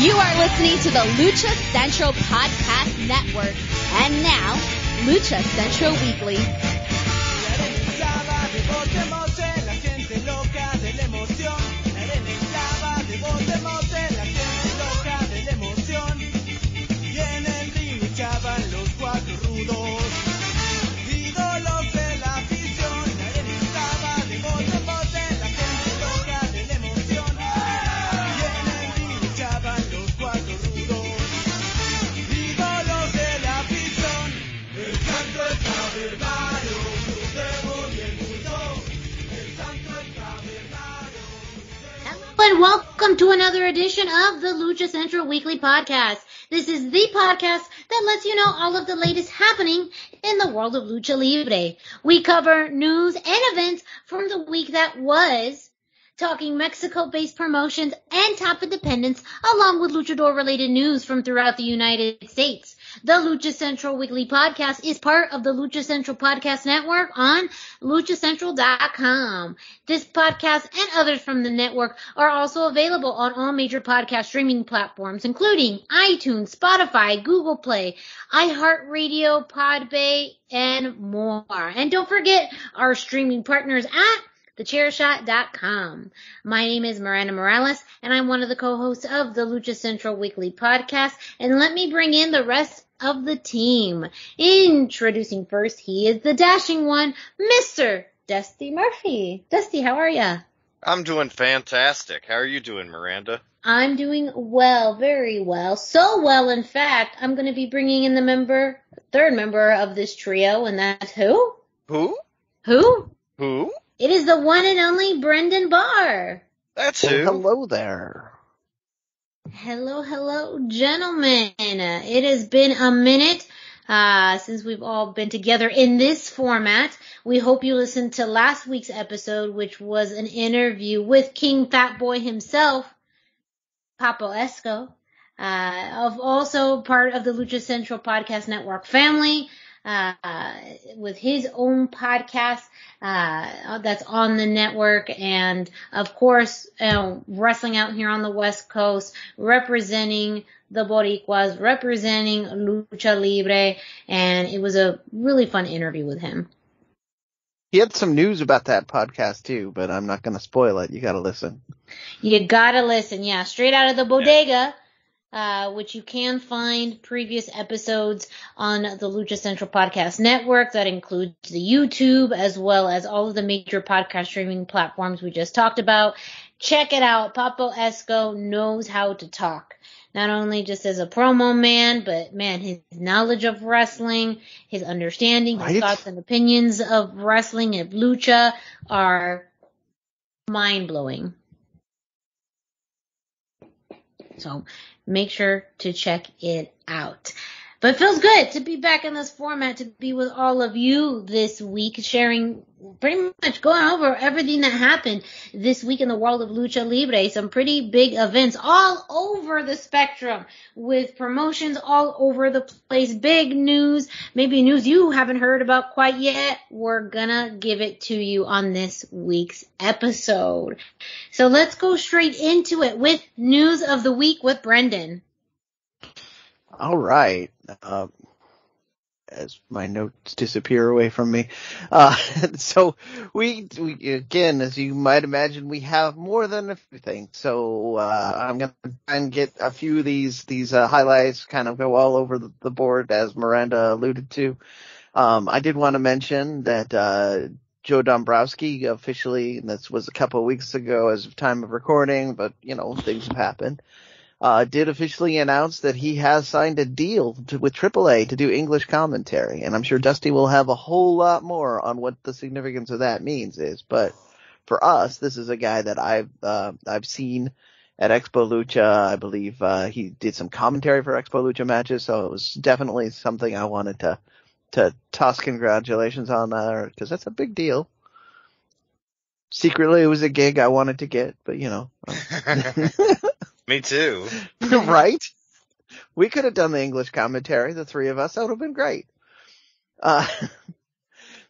You are listening to the Lucha Central Podcast Network. And now, Lucha Central Weekly. And welcome to another edition of the Lucha Central Weekly Podcast. This is the podcast that lets you know all of the latest happening in the world of Lucha Libre. We cover news and events from the week that was, talking Mexico-based promotions and top independents, along with luchador-related news from throughout the United States. The Lucha Central Weekly Podcast is part of the Lucha Central Podcast Network on luchacentral.com. This podcast and others from the network are also available on all major podcast streaming platforms, including iTunes, Spotify, Google Play, iHeartRadio, Podbay, and more. And don't forget our streaming partners at thechairshot.com. My name is Miranda Morales, and I'm one of the co-hosts of the Lucha Central Weekly Podcast. And let me bring in the rest of the team. Introducing first, he is the dashing one, Mr. Dusty Murphy. Dusty, how are ya? I'm doing fantastic. How are you doing, Miranda? I'm doing well, very well. So well, in fact, I'm going to be bringing in the third member of this trio, and that's who? Who? It is the one and only Brendan Barr. That's who. Hello there. Hello, gentlemen. It has been a minute since we've all been together in this format. We hope you listened to last week's episode, which was an interview with King Fat Boy himself, Papo Esco, also part of the Lucha Central Podcast Network family. With his own podcast that's on the network, and of course wrestling out here on the West Coast, representing the Boricuas, representing Lucha Libre, and it was a really fun interview with him. He had some news about that podcast too, but I'm not going to spoil it. You got to listen. Yeah, straight out of the bodega. Which you can find previous episodes on the Lucha Central Podcast Network. That includes the YouTube as well as all of the major podcast streaming platforms we just talked about. Check it out. Papo Esco knows how to talk. Not only just as a promo man, but man, his knowledge of wrestling, his understanding, his thoughts and opinions of wrestling and lucha are mind-blowing. So make sure to check it out. But it feels good to be back in this format, to be with all of you this week, sharing, pretty much going over everything that happened this week in the world of Lucha Libre. Some pretty big events all over the spectrum, with promotions all over the place. Big news, maybe news you haven't heard about quite yet. We're gonna give it to you on this week's episode. So let's go straight into it with news of the week with Brendan. All right. As my notes disappear away from me. So we again, as you might imagine, we have more than a few things. So, I'm going to try and get a few of these highlights, kind of go all over the board, as Miranda alluded to. I did want to mention that, Joe Dombrowski officially, and this was a couple of weeks ago as of time of recording, but things have happened. Did officially announce that he has signed a deal with AAA to do English commentary. And I'm sure Dusty will have a whole lot more on what the significance of that means is. But for us, this is a guy that I've seen at Expo Lucha. I believe, he did some commentary for Expo Lucha matches. So it was definitely something I wanted to toss congratulations on there, because that's a big deal. Secretly, it was a gig I wanted to get, but Me too. Right? We could have done the English commentary, the three of us. That would have been great.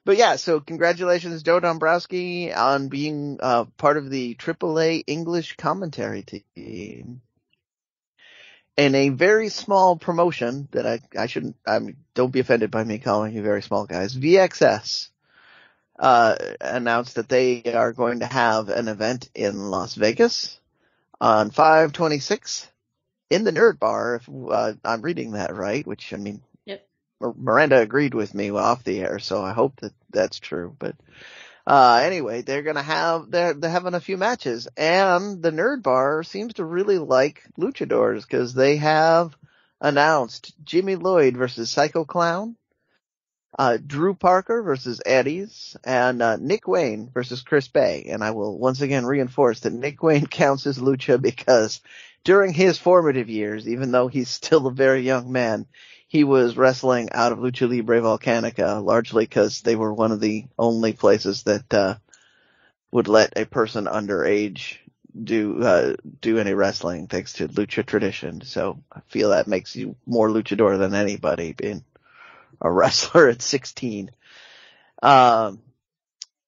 But yeah, so congratulations, Joe Dombrowski, on being part of the AAA English commentary team. in a very small promotion that I shouldn't, don't be offended by me calling you very small guys, VXS, announced that they are going to have an event in Las Vegas on 5/26 in the Nerd Bar, if I'm reading that right, which, I mean, yep. Miranda agreed with me off the air, so I hope that that's true. But anyway, they're having a few matches, and the Nerd Bar seems to really like luchadors because they have announced Jimmy Lloyd versus Psycho Clown, Drew Parker versus Eddie's, and Nick Wayne versus Chris Bay. And I will once again reinforce that Nick Wayne counts as lucha because during his formative years, even though he's still a very young man, he was wrestling out of Lucha Libre Volcanica, largely because they were one of the only places that would let a person underage do any wrestling, thanks to lucha tradition. So I feel that makes you more luchador than anybody, being a wrestler at 16. And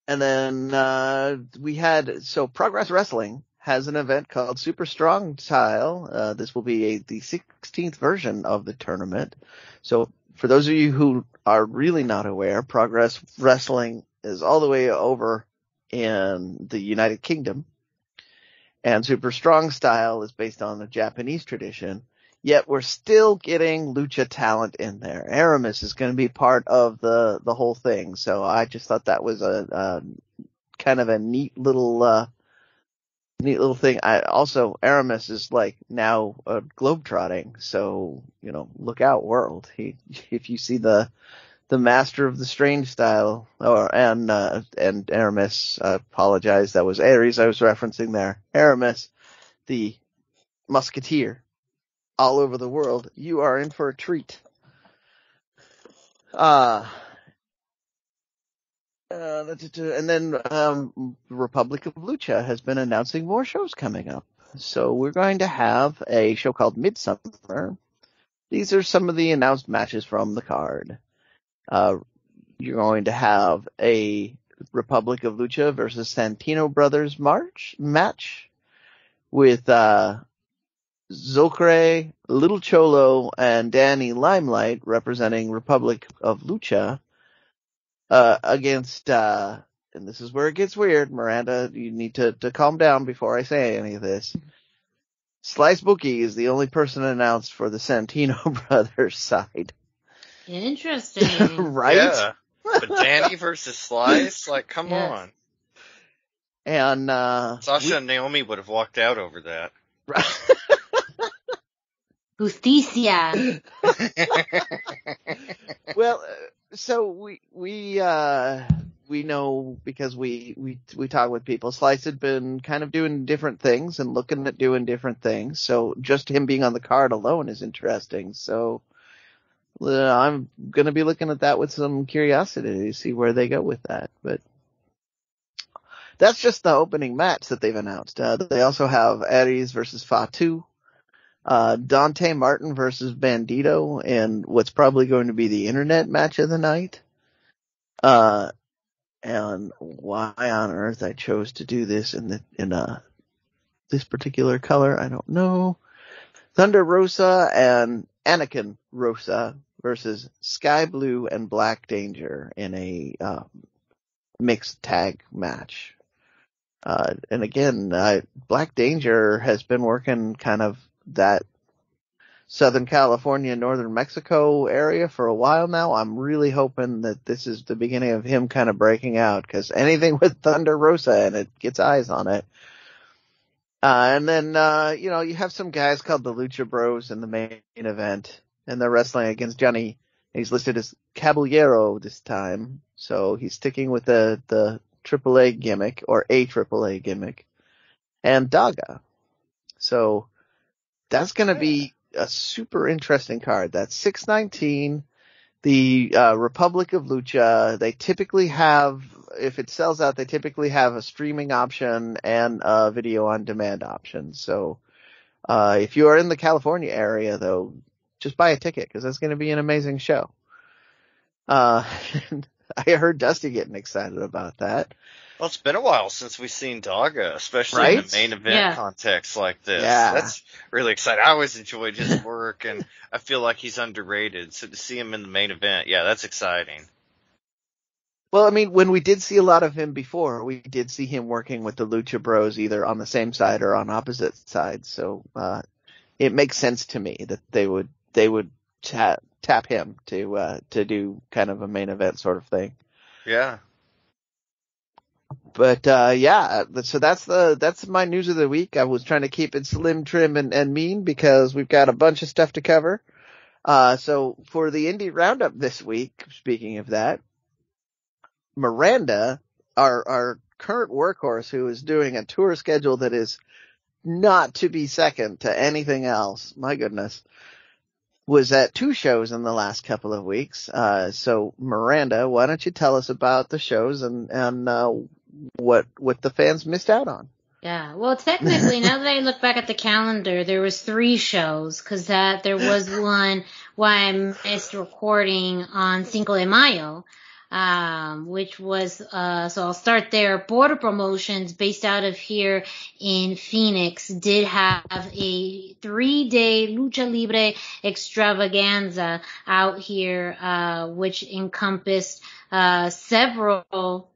then we had Progress Wrestling has an event called Super Strong Style. This will be the 16th version of the tournament. So for those of you who are really not aware, Progress Wrestling is all the way over in the United Kingdom, and Super Strong Style is based on the Japanese tradition. Yet we're still getting lucha talent in there. Aramis is going to be part of the whole thing. So I just thought that was a kind of a neat little thing. Aramis is like now globetrotting. So, look out, world. If you see the Master of the Strange Style, and Aramis, apologize. That was Ares I was referencing there. Aramis, the Musketeer, all over the world, you are in for a treat. And then Republic of Lucha has been announcing more shows coming up. So we're going to have a show called Midsummer. These are some of the announced matches from the card. You're going to have a Republic of Lucha versus Santino Brothers match with Zocre, Little Cholo, and Danny Limelight representing Republic of Lucha against, and this is where it gets weird. Miranda, you need to calm down before I say any of this. Slice Bookie is the only person announced for the Santino Brothers side. Interesting. Right? Yeah. But Danny versus Slice? Like, come on. And Sasha and Naomi would have walked out over that. Justicia. Well, so we know because we talk with people. Slice had been kind of doing different things and looking at doing different things. So just him being on the card alone is interesting. So I'm going to be looking at that with some curiosity to see where they go with that. But that's just the opening match that they've announced. They also have Aries versus Fatu, Dante Martin versus Bandito, and what's probably going to be the internet match of the night. And why on earth I chose to do this in this particular color, I don't know. Thunder Rosa and Anakin Rosa versus Sky Blue and Black Danger in a mixed tag match. And again, Black Danger has been working kind of that Southern California, Northern Mexico area for a while now. I'm really hoping that this is the beginning of him kind of breaking out, because anything with Thunder Rosa and it gets eyes on it. And then, you have some guys called the Lucha Bros in the main event, and they're wrestling against Johnny. He's listed as Caballero this time, so he's sticking with the AAA gimmick, or a AAA gimmick, and Daga. So that's going to be a super interesting card. That's 619. The Republic of Lucha, they typically have, if it sells out, they typically have a streaming option and a video on demand option. So if you are in the California area, though, just buy a ticket, because that's going to be an amazing show. I heard Dusty getting excited about that. Well, it's been a while since we've seen Daga, especially Right? in the main event context like this. Yeah. That's really exciting. I always enjoyed his work, and I feel like he's underrated. So to see him in the main event, yeah, that's exciting. Well, I mean, when we did see a lot of him before, we did see him working with the Lucha Bros either on the same side or on opposite sides. So it makes sense to me that they would tap him to do kind of a main event sort of thing. Yeah. But yeah, so that's my news of the week. I was trying to keep it slim, trim, and mean because we've got a bunch of stuff to cover. So for the Indie Roundup this week, speaking of that, Miranda, our current workhorse, who is doing a tour schedule that is not to be second to anything else, my goodness, was at 2 shows in the last couple of weeks. So Miranda, why don't you tell us about the shows and what the fans missed out on? Yeah, well, technically, now that I look back at the calendar, there was 3 shows, because there was one why I missed recording on Cinco de Mayo, which was, so I'll start there. Border Promotions, based out of here in Phoenix, did have a 3-day Lucha Libre extravaganza out here, which encompassed, several,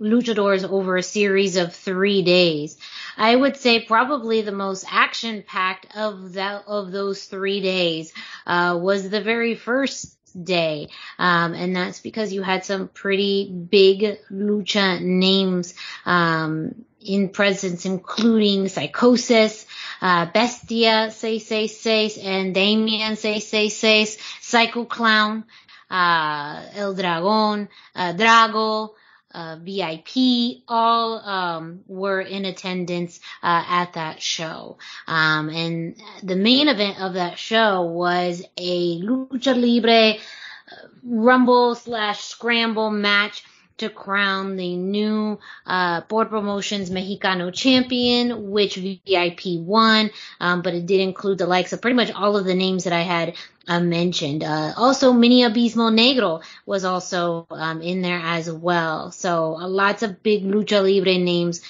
luchadors over a series of 3 days. I would say probably the most action-packed of those 3 days, was the very first day. And that's because you had some pretty big lucha names, in presence, including Psychosis, Bestia 666, and Damien 666, Psycho Clown, El Dragon, Drago, VIP, all were in attendance at that show. And the main event of that show was a Lucha Libre Rumble/Scramble match to crown the new Border Promotions Mexicano champion, which VIP won, but it did include the likes of pretty much all of the names that I had mentioned. Also, Mini Abismo Negro was also in there as well. So lots of big Lucha Libre names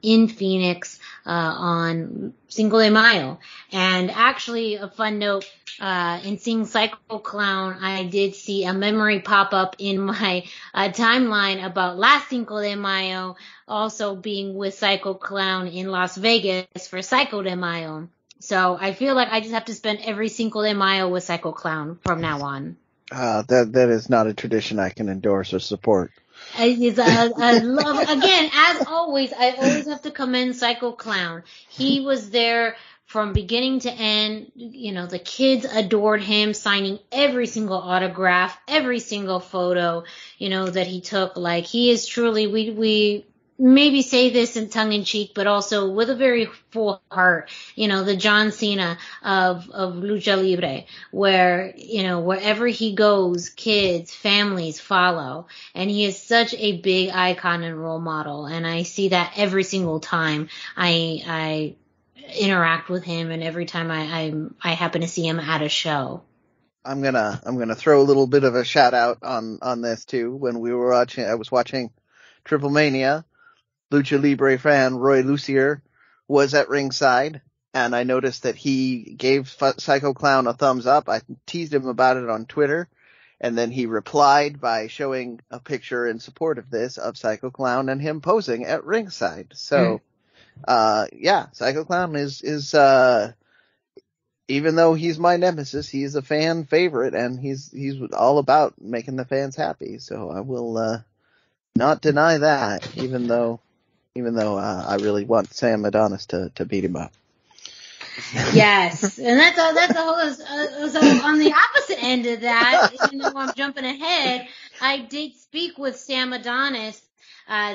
in Phoenix on Cinco de Mayo. And actually, a fun note, in seeing Psycho Clown, I did see a memory pop up in my timeline about last Cinco de Mayo also being with Psycho Clown in Las Vegas for Psycho de Mayo. So I feel like I just have to spend every Cinco de Mayo with Psycho Clown from now on. That is not a tradition I can endorse or support. I love, again, as always, I always have to commend Psycho Clown. He was there from beginning to end. You know, the kids adored him, signing every single autograph, every single photo, you know, that he took. Like, he is truly, we maybe say this in tongue in cheek, but also with a very full heart, you know, the John Cena of Lucha Libre, where, you know, wherever he goes, kids, families follow. And he is such a big icon and role model. And I see that every single time I interact with him, and every time I happen to see him at a show. I'm gonna throw a little bit of a shout out on this too. When I was watching Triple Mania, Lucha Libre fan Roy Lucier was at ringside, and I noticed that he gave Psycho Clown a thumbs up. I teased him about it on Twitter, and then he replied by showing a picture in support of this of Psycho Clown and him posing at ringside. So, yeah, Psycho Clown is even though he's my nemesis, he's a fan favorite, and he's all about making the fans happy. So I will not deny that, even though I really want Sam Adonis to beat him up. Yes, and that's a whole. So on the opposite end of that, even though I'm jumping ahead, I did speak with Sam Adonis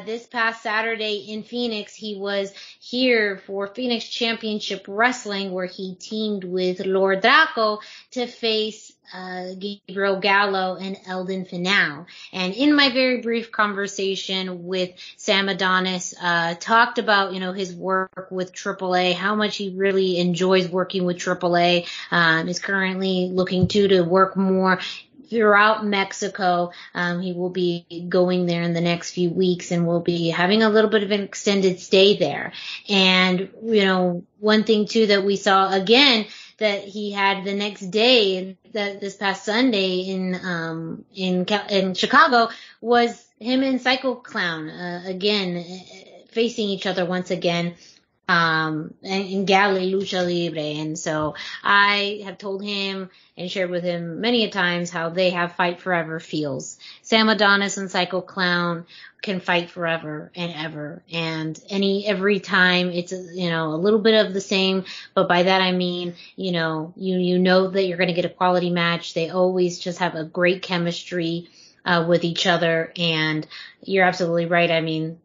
this past Saturday in Phoenix. He was here for Phoenix Championship Wrestling, where he teamed with Lord Draco to face Gabriel Gallo and Eldon Finau. And in my very brief conversation with Sam Adonis, talked about, you know, his work with AAA, how much he really enjoys working with AAA, is currently looking to work more throughout Mexico. He will be going there in the next few weeks and will be having a little bit of an extended stay there. And, one thing too that we saw again that he had the next day, that this past Sunday in Chicago, was him and Psycho Clown, again, facing each other once again. In Galley Lucha Libre. And so I have told him and shared with him many a times how they have fight forever feels. Sam Adonis and Psycho Clown can fight forever and ever. And every time it's, a little bit of the same, but by that I mean, you know that you're going to get a quality match. They always just have a great chemistry, with each other. And you're absolutely right. I mean,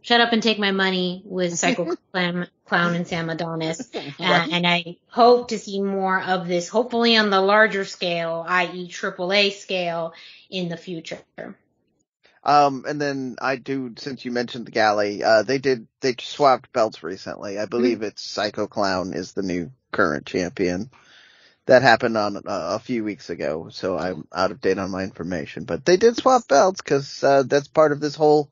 shut up and take my money with Psycho Clown and Sam Adonis. And I hope to see more of this, hopefully on the larger scale, i.e. AAA scale, in the future. And then since you mentioned the Galley, they swapped belts recently. I believe it's Psycho Clown is the new current champion. That happened on a few weeks ago, so I'm out of date on my information. But they did swap belts because that's part of this whole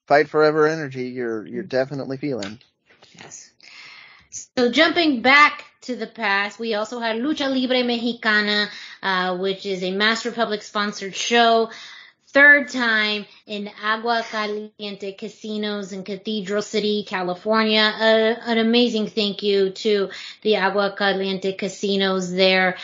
fight forever energy you're definitely feeling. Yes. So jumping back to the past, we also had Lucha Libre Mexicana, which is a Mass Republic sponsored show. Third time in Agua Caliente Casinos in Cathedral City, California. An amazing thank you to the Agua Caliente Casinos there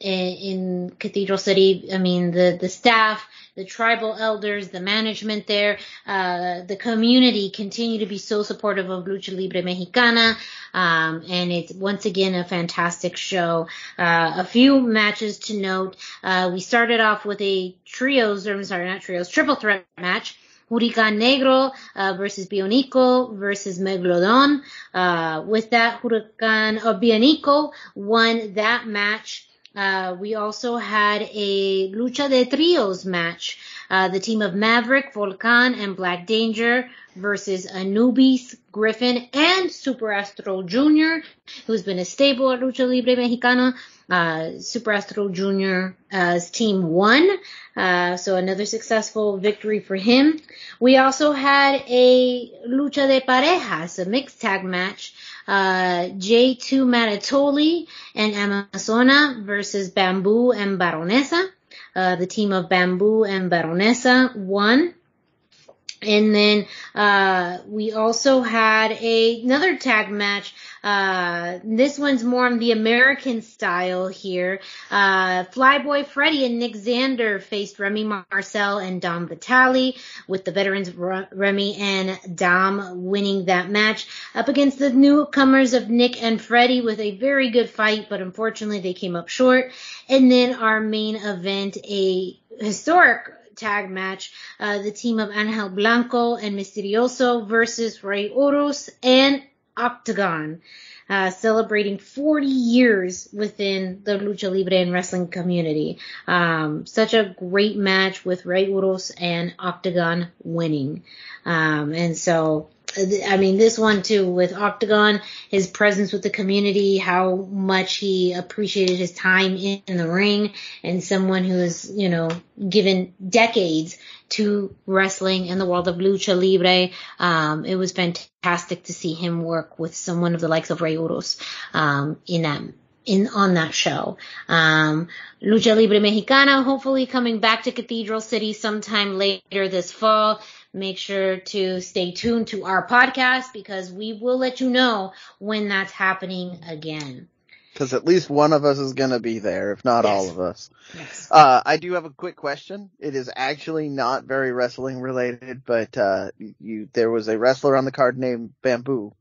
in Cathedral City. I mean, the staff, the tribal elders, the management there, the community continue to be so supportive of Lucha Libre Mexicana. And it's once again a fantastic show. A few matches to note. We started off with a triple threat match. Hurricán Negro versus Bionico versus Megalodon. With that, Bionico won that match. We also had a Lucha de Trios match. The team of Maverick, Volcan, and Black Danger versus Anubis, Griffin, and Super Astro Jr., who's been a stable at Lucha Libre Mexicana. Super Astro Jr.'s team won. So another successful victory for him. We also had a Lucha de Parejas, a mixed tag match. J2 Maratoli and Amazona versus Bamboo and Baronesa. The team of Bamboo and Baronesa won. And then we also had another tag match. This one's more on the American style here. Flyboy Freddy and Nick Xander faced Remy Marcel and Dom Vitale, with the veterans Remy and Dom winning that match up against the newcomers of Nick and Freddy, with a very good fight, but unfortunately they came up short. And then our main event, a historic tag match, the team of Angel Blanco and Misterioso versus Rey Horus and Octagon, celebrating 40 years within the Lucha Libre and wrestling community. Such a great match with Rey Horus and Octagon winning. And so, I mean, this one too, with Octagon, his presence with the community, how much he appreciated his time in the ring, and someone who is, given decades to wrestling in the world of Lucha Libre. It was fantastic to see him work with someone of the likes of Rey Horus, on that show. Lucha Libre Mexicana, hopefully coming back to Cathedral City sometime later this fall. Make sure to stay tuned to our podcast, because we will let you know when that's happening again. Because at least one of us is going to be there, if not all of us. Yes. I do have a quick question. It is actually not very wrestling related, but there was a wrestler on the card named Bamboo.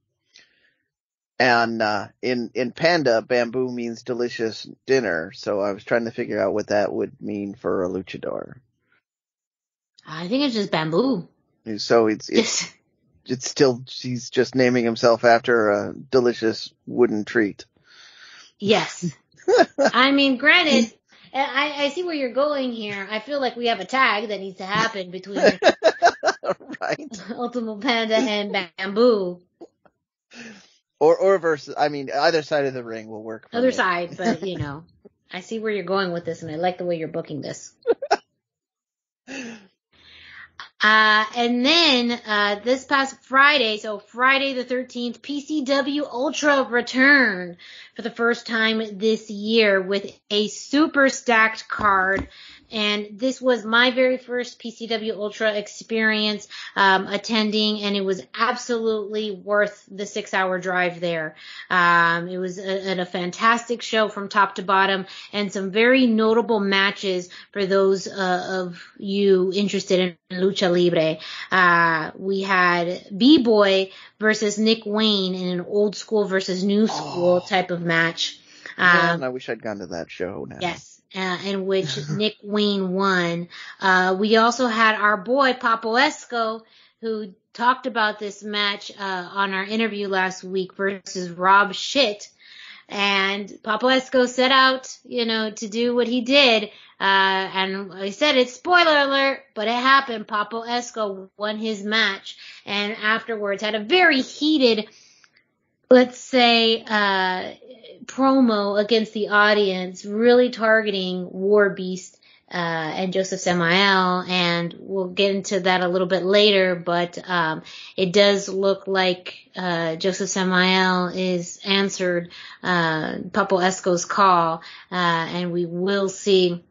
And in Panda, bamboo means delicious dinner, so I was trying to figure out what that would mean for a luchador. I think it's just bamboo. So it's still, he's just naming himself after a delicious wooden treat. Yes. I mean, granted, I see where you're going here. I feel like we have a tag that needs to happen between right. Ultimo Panda and Bamboo. Or versus, I mean, either side of the ring will work. Other side, but I see where you're going with this, and I like the way you're booking this. And then this past Friday, so Friday the 13th, PCW Ultra returned for the first time this year with a super stacked card. And this was my very first PCW Ultra experience attending, and it was absolutely worth the 6-hour drive there. It was a fantastic show from top to bottom, and some very notable matches for those of you interested in Lucha Libre. We had B-Boy versus Nick Wayne in an old school versus new school type of match. Man, I wish I'd gone to that show now. Yes. In which Nick Wayne won. We also had our boy Papo Esco, who talked about this match on our interview last week versus Rob Shit. And Papo Esco set out, to do what he did. And I said it's spoiler alert, but it happened. Papo Esco won his match, and afterwards had a very heated, let's say, promo against the audience, really targeting War Beast and Joseph Samael, and we'll get into that a little bit later, but it does look like Joseph Samael is answered Papo Esco's call, and we will see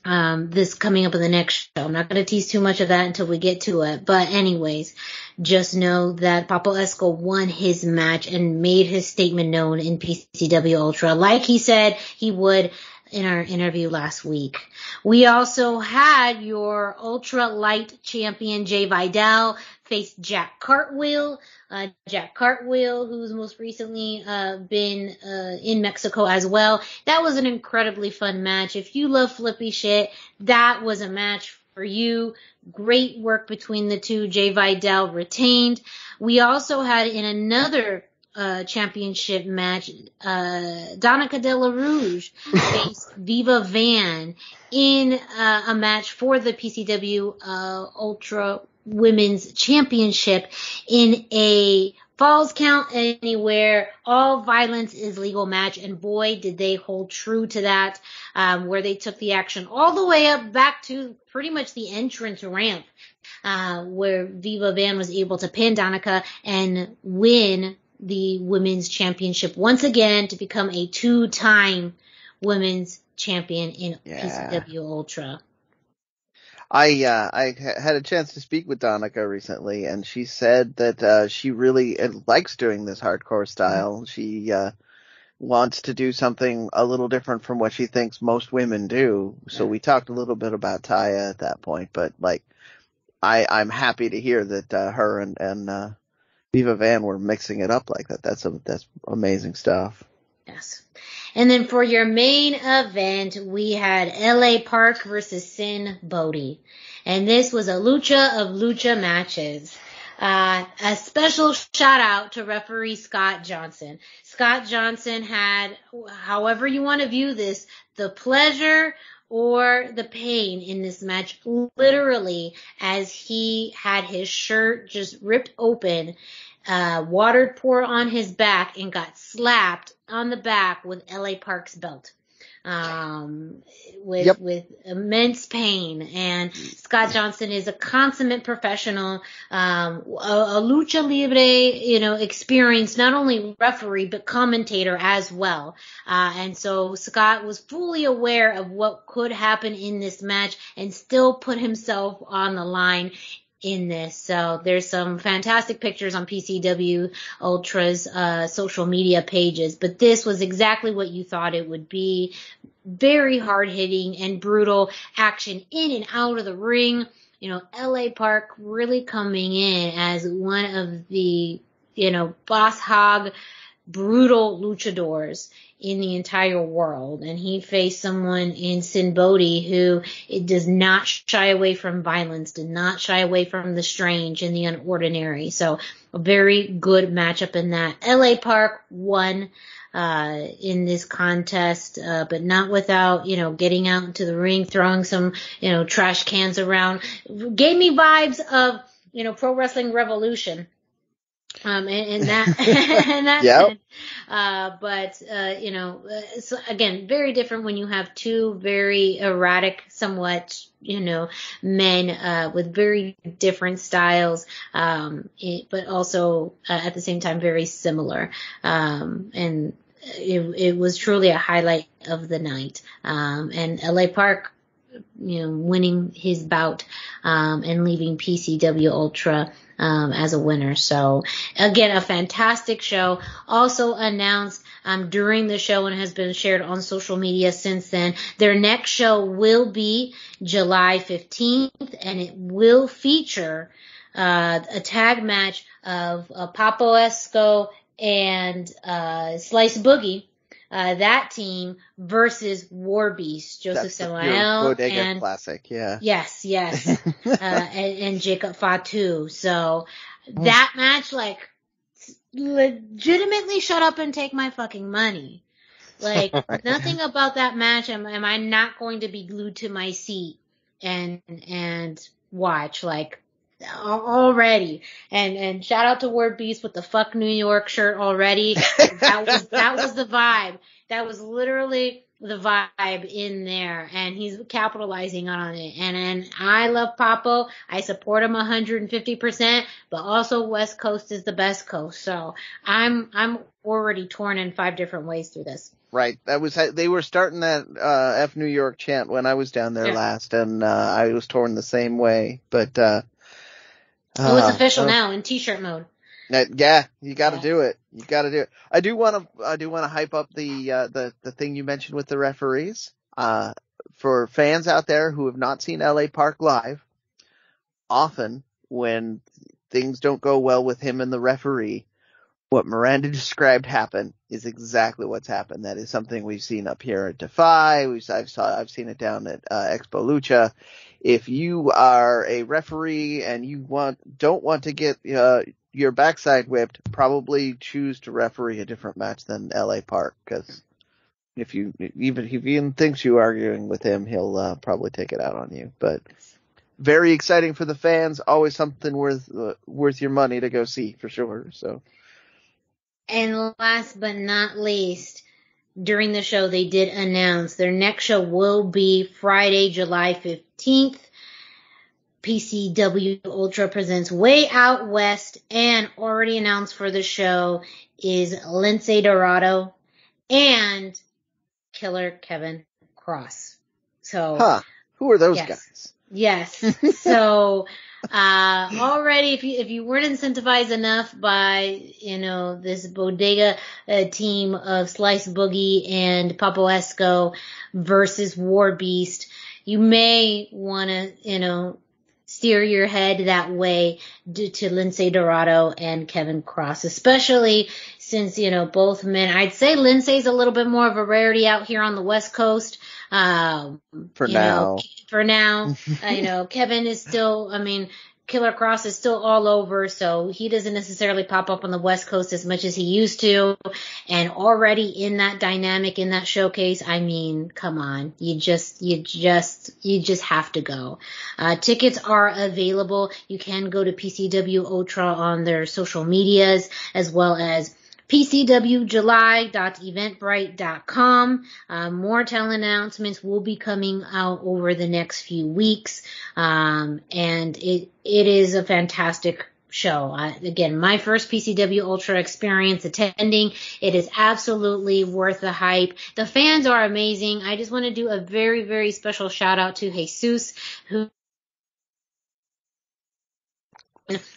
this coming up in the next show. I'm not going to tease too much of that until we get to it, but anyways, just know that Papo Esco won his match and made his statement known in PCW Ultra, like he said he would in our interview last week. We also had your Ultra Light champion Jay Vidal face Jack Cartwheel. Jack Cartwheel, who's most recently been in Mexico as well. That was an incredibly fun match. If you love flippy shit, that was a match for you. Great work between the two. Jay Vidal retained. We also had in another championship match, Donica De La Rouge faced Viva Van in a match for the PCW Ultra Women's Championship in a Falls Count Anywhere, all violence is legal match, and boy, did they hold true to that, where they took the action all the way up back to pretty much the entrance ramp, where Viva Van was able to pin Donica and win the women's championship once again to become a 2-time women's champion in PCW Ultra. I had a chance to speak with Donica recently, and she said that she really likes doing this hardcore style. She wants to do something a little different from what she thinks most women do. So we talked a little bit about Taya at that point, but I'm happy to hear that her and Viva Van were mixing it up like that. That's amazing stuff. Yes. And then for your main event, we had LA Park versus Sin Bodhi. And this was a lucha of lucha matches. A special shout out to referee Scott Johnson. Scott Johnson had, however you want to view this, the pleasure or the pain in this match, literally, as he had his shirt just ripped open, water poured on his back, and got slapped on the back with LA Park's belt, with immense pain. And Scott Johnson is a consummate professional, a lucha libre, experienced, not only referee, but commentator as well. And so Scott was fully aware of what could happen in this match and still put himself on the line in this. So there's some fantastic pictures on PCW Ultra's social media pages, but this was exactly what you thought it would be. Very hard-hitting and brutal action in and out of the ring. LA Park really coming in as one of the, boss hog, brutal luchadors in the entire world. And he faced someone in Sin Bodhi who does not shy away from violence, did not shy away from the strange and the unordinary. So a very good matchup in that. LA Park won in this contest, but not without, getting out into the ring, throwing some, trash cans around. Gave me vibes of, Pro Wrestling Revolution. And that, and that's Yep. it. So again, very different when you have two very erratic, somewhat, men, with very different styles, but also, at the same time, very similar. And it was truly a highlight of the night. And LA Park, winning his bout, and leaving PCW Ultra, as a winner. So again, a fantastic show. Also announced, during the show and has been shared on social media since then, their next show will be July 15th, and it will feature, a tag match of, Papo Esco and, Slice Boogie. That team versus War Beast, Joseph That's the Samael Bodega and Classic, yeah. yes, and Jacob Fatu. So that match, like, legitimately shut up and take my fucking money. Like, nothing about that match am I not going to be glued to my seat and watch, like, already. And shout out to Word Beast with the Fuck New York shirt already. That was the vibe. That was literally the vibe in there, and he's capitalizing on it. And I love Papo. I support him 150%, but also West Coast is the best coast. So I'm already torn in 5 different ways through this. Right. They were starting that F New York chant when I was down there last, and I was torn the same way. But it's official now in T-shirt mode. Yeah, you got to do it. You got to do it. I do want to hype up the thing you mentioned with the referees. For fans out there who have not seen LA Park live, often when things don't go well with him and the referee, what Miranda described happen is exactly what's happened. That is something we've seen up here at Defy. I've seen it down at Expo Lucha. If you are a referee and you don't want to get your backside whipped, probably choose to referee a different match than LA Park, because if he even thinks you arguing with him, he'll probably take it out on you. But very exciting for the fans. Always something worth your money to go see for sure. So. And last but not least, during the show, they did announce their next show will be Friday, July 15th. PCW Ultra presents Way Out West, and already announced for the show is Lince Dorado and Killer Kevin Cross. So, who are those guys? Yes. So, already, if you weren't incentivized enough by, this bodega team of Slice Boogie and Papo Esco versus War Beast, you may want to, steer your head that way due to Lince Dorado and Kevin Cross, especially since, both men. I'd say Lince's a little bit more of a rarity out here on the West Coast. For now, Kevin is still, Killer Cross is still all over, so he doesn't necessarily pop up on the West Coast as much as he used to. And already in that dynamic, in that showcase, come on, you just have to go. Tickets are available. You can go to PCW Ultra on their social medias, as well as PCWJuly.eventbrite.com. More talent announcements will be coming out over the next few weeks. And it is a fantastic show. Again, my first PCW Ultra experience attending. It is absolutely worth the hype. The fans are amazing. I just want to do a very, very special shout out to Jesus, who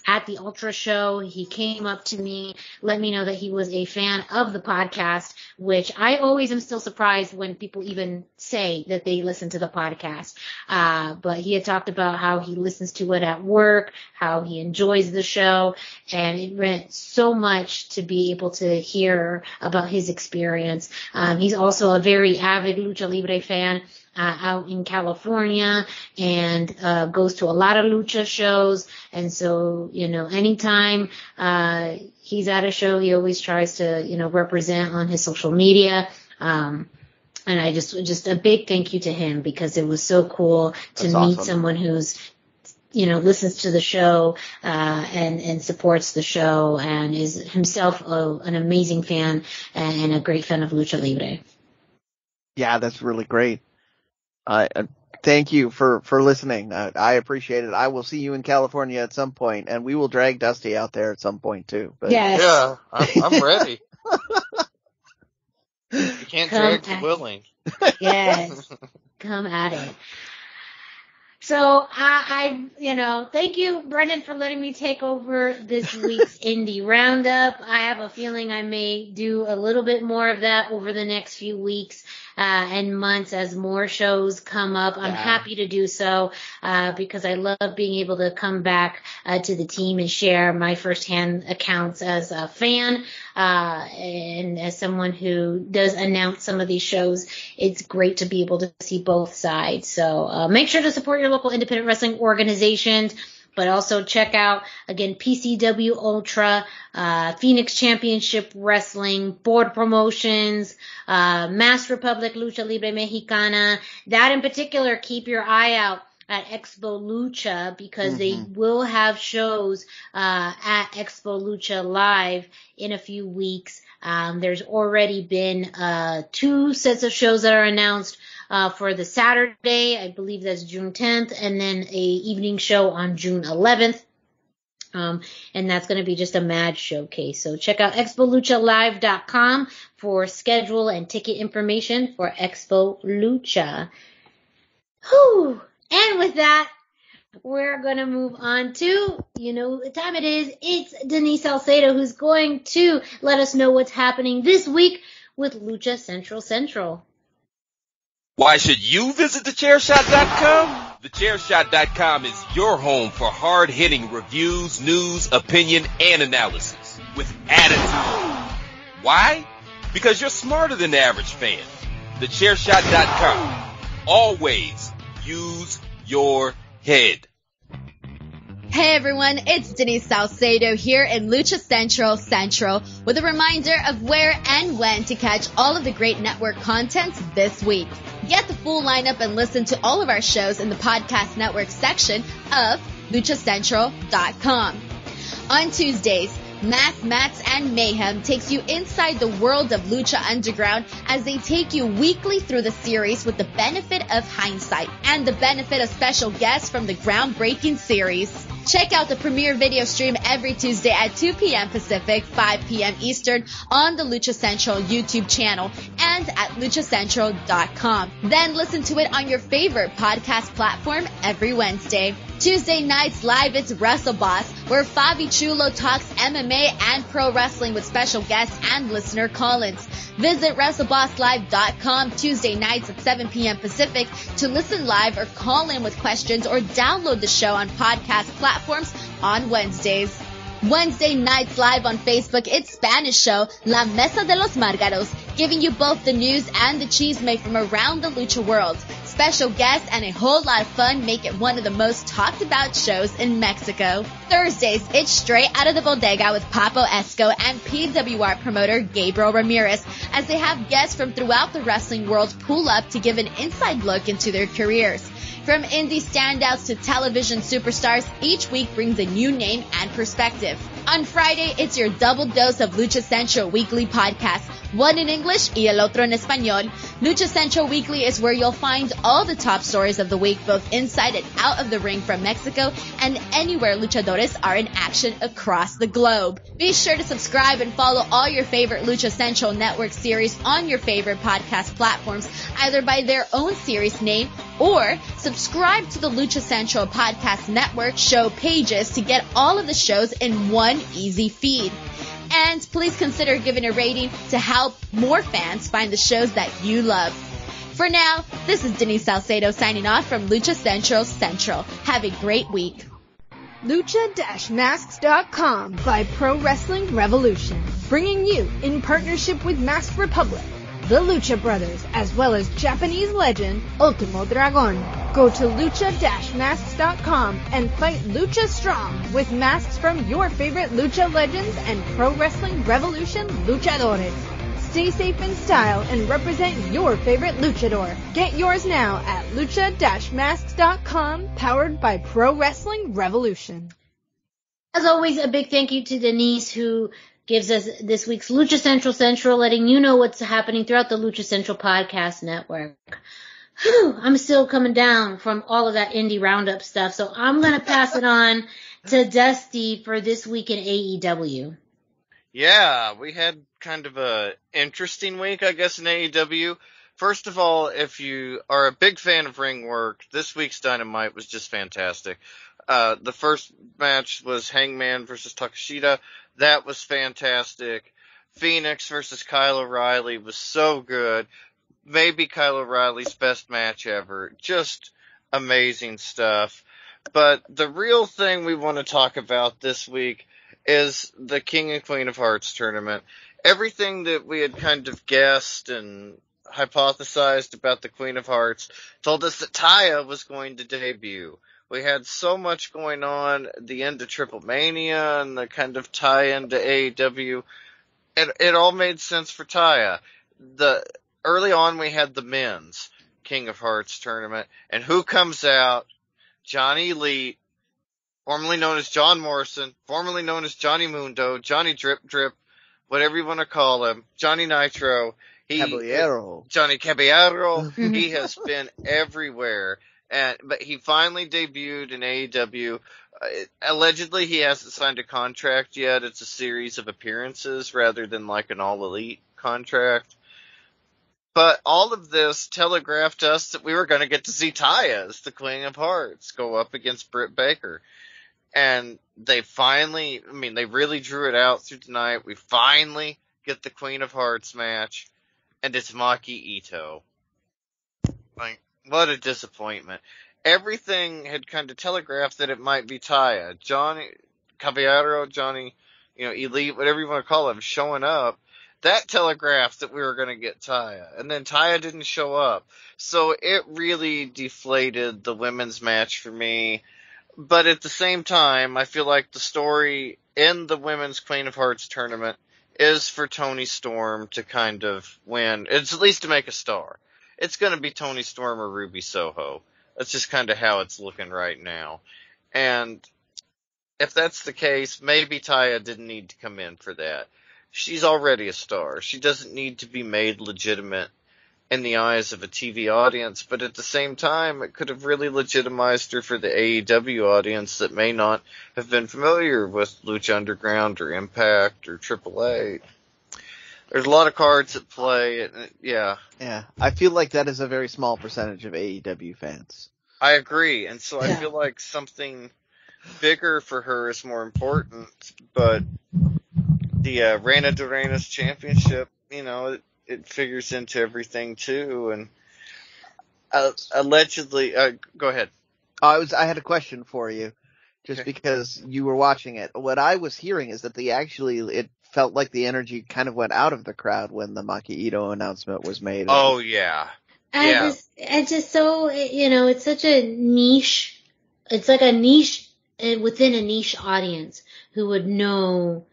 at the Ultra show, he came up to me, let me know that he was a fan of the podcast, which I always am still surprised when people even say that they listen to the podcast. But he had talked about how he listens to it at work, how he enjoys the show, and it meant so much to be able to hear about his experience. He's also a very avid Lucha Libre fan. Out in California, and goes to a lot of lucha shows. And so, anytime he's at a show, he always tries to, represent on his social media. And I just a big thank you to him, because it was so cool to meet someone who's listens to the show, and supports the show, and is himself an amazing fan and a great fan of Lucha Libre. Yeah, that's really great. Thank you for listening. I appreciate it. I will see you in California at some point, and we will drag Dusty out there at some point too. But Yes. Yeah, I'm ready. You can't drag the willing. Yes. Come at it. So I thank you, Brendan, for letting me take over this week's Indie Roundup. I have a feeling I may do a little bit more of that over the next few weeks and months as more shows come up. I'm happy to do so because I love being able to come back to the team and share my firsthand accounts as a fan and as someone who does announce some of these shows. It's great to be able to see both sides. So make sure to support your local independent wrestling organizations. But also check out, again, PCW Ultra, Phoenix Championship Wrestling, Board Promotions, Mass Republic Lucha Libre Mexicana. That in particular, keep your eye out at Expo Lucha because they will have shows at Expo Lucha Live in a few weeks. There's already been 2 sets of shows that are announced. For the Saturday, I believe that's June 10th, and then a evening show on June 11th. And that's going to be just a mad showcase. So check out expoluchalive.com for schedule and ticket information for Expo Lucha. Whew. And with that, we're going to move on to, the time it is. It's Denise Salcedo who's going to let us know what's happening this week with Lucha Central. Why should you visit thechairshot.com? Thechairshot.com is your home for hard-hitting reviews, news, opinion, and analysis with attitude. Why? Because you're smarter than the average fan. Thechairshot.com. Always use your head. Hey everyone, it's Denise Salcedo here in Lucha Central with a reminder of where and when to catch all of the great network content this week. Get the full lineup and listen to all of our shows in the podcast network section of luchacentral.com. On Tuesdays, Mass, Mats, and Mayhem takes you inside the world of Lucha Underground as they take you weekly through the series with the benefit of hindsight and the benefit of special guests from the groundbreaking series. Check out the premiere video stream every Tuesday at 2 p.m. Pacific, 5 p.m. Eastern on the Lucha Central YouTube channel and at luchacentral.com. Then listen to it on your favorite podcast platform every Wednesday. Tuesday nights live, it's Wrestle Boss, where Fabi Chulo talks MMA and pro wrestling with special guests and listener call-ins. Visit WrestleBossLive.com Tuesday nights at 7 p.m. Pacific to listen live or call in with questions or download the show on podcast platforms on Wednesdays. Wednesday nights live on Facebook, it's Spanish show La Mesa de los Márgaros, giving you both the news and the chisme from around the lucha world. Special guests and a whole lot of fun make it one of the most talked about shows in Mexico. Thursdays, it's Straight Out of the Bodega with Papo Esco and PWR promoter Gabriel Ramirez as they have guests from throughout the wrestling world pull up to give an inside look into their careers. From indie standouts to television superstars, each week brings a new name and perspective. On Friday, it's your double dose of Lucha Central Weekly podcast, one in English y el otro en español. Lucha Central Weekly is where you'll find all the top stories of the week, both inside and out of the ring from Mexico and anywhere luchadores are in action across the globe. Be sure to subscribe and follow all your favorite Lucha Central Network series on your favorite podcast platforms, either by their own series name or subscribe to the Lucha Central Podcast Network show pages to get all of the shows in one easy feed. And please consider giving a rating to help more fans find the shows that you love. For now, this is Denise Salcedo signing off from Lucha Central. Have a great week. Lucha-Masks.com by Pro Wrestling Revolution, bringing you in partnership with Masked Republic, the Lucha Brothers, as well as Japanese legend Ultimo Dragon. Go to lucha-masks.com and fight Lucha Strong with masks from your favorite Lucha legends and Pro Wrestling Revolution luchadores. Stay safe in style and represent your favorite luchador. Get yours now at lucha-masks.com, powered by Pro Wrestling Revolution. As always, a big thank you to Denise, who gives us this week's Lucha Central, letting you know what's happening throughout the Lucha Central podcast network. Whew, I'm still coming down from all of that indie roundup stuff, so I'm going to pass it on to Dusty for this week in AEW. Yeah, we had kind of a interesting week, I guess, in AEW. First of all, if you are a big fan of ring work, this week's Dynamite was just fantastic. The first match was Hangman versus Takeshita. That was fantastic. Phoenix versus Kyle O'Reilly was so good. Maybe Kyle O'Reilly's best match ever. Just amazing stuff. But the real thing we want to talk about this week is the King and Queen of Hearts tournament. Everything that we had kind of guessed and hypothesized about the Queen of Hearts told us that Taya was going to debut. We had so much going on, the end of Triple Mania and the kind of tie into AEW. It all made sense for Taya. Early on, we had the men's King of Hearts tournament, and who comes out? Johnny Elite, formerly known as John Morrison, formerly known as Johnny Mundo, Johnny Drip Drip, whatever you want to call him, Johnny Nitro. Johnny Caballero. He has been everywhere. But he finally debuted in AEW. Allegedly, he hasn't signed a contract yet. It's a series of appearances rather than like an all-elite contract. But all of this telegraphed us that we were going to get to see Taya as the Queen of Hearts go up against Britt Baker. And they really drew it out through tonight. We finally get the Queen of Hearts match, and it's Maki Ito. Like, what a disappointment. Everything had kind of telegraphed that it might be Taya. Johnny Caballero, Johnny, Elite, whatever you want to call him, showing up. That telegraphed that we were going to get Taya. And then Taya didn't show up. So it really deflated the women's match for me. But at the same time, I feel like the story in the women's Queen of Hearts tournament is for Toni Storm to kind of win. It's at least to make a star. It's going to be Toni Storm or Ruby Soho. That's just kind of how it's looking right now. And if that's the case, maybe Taya didn't need to come in for that. She's already a star. She doesn't need to be made legitimate in the eyes of a TV audience, but at the same time, it could have really legitimized her for the AEW audience that may not have been familiar with Lucha Underground or Impact or AAA. There's a lot of cards at play, yeah. Yeah, I feel like that is a very small percentage of AEW fans. I agree, and so I feel like something bigger for her is more important, but the Reina de Reinas championship, it figures into everything too, and allegedly, go ahead. I had a question for you, just because you were watching it. What I was hearing is that it felt like the energy kind of went out of the crowd when the Maki Ito announcement was made. Oh yeah. It's just so, it's such a niche. It's like a niche within a niche audience who would know,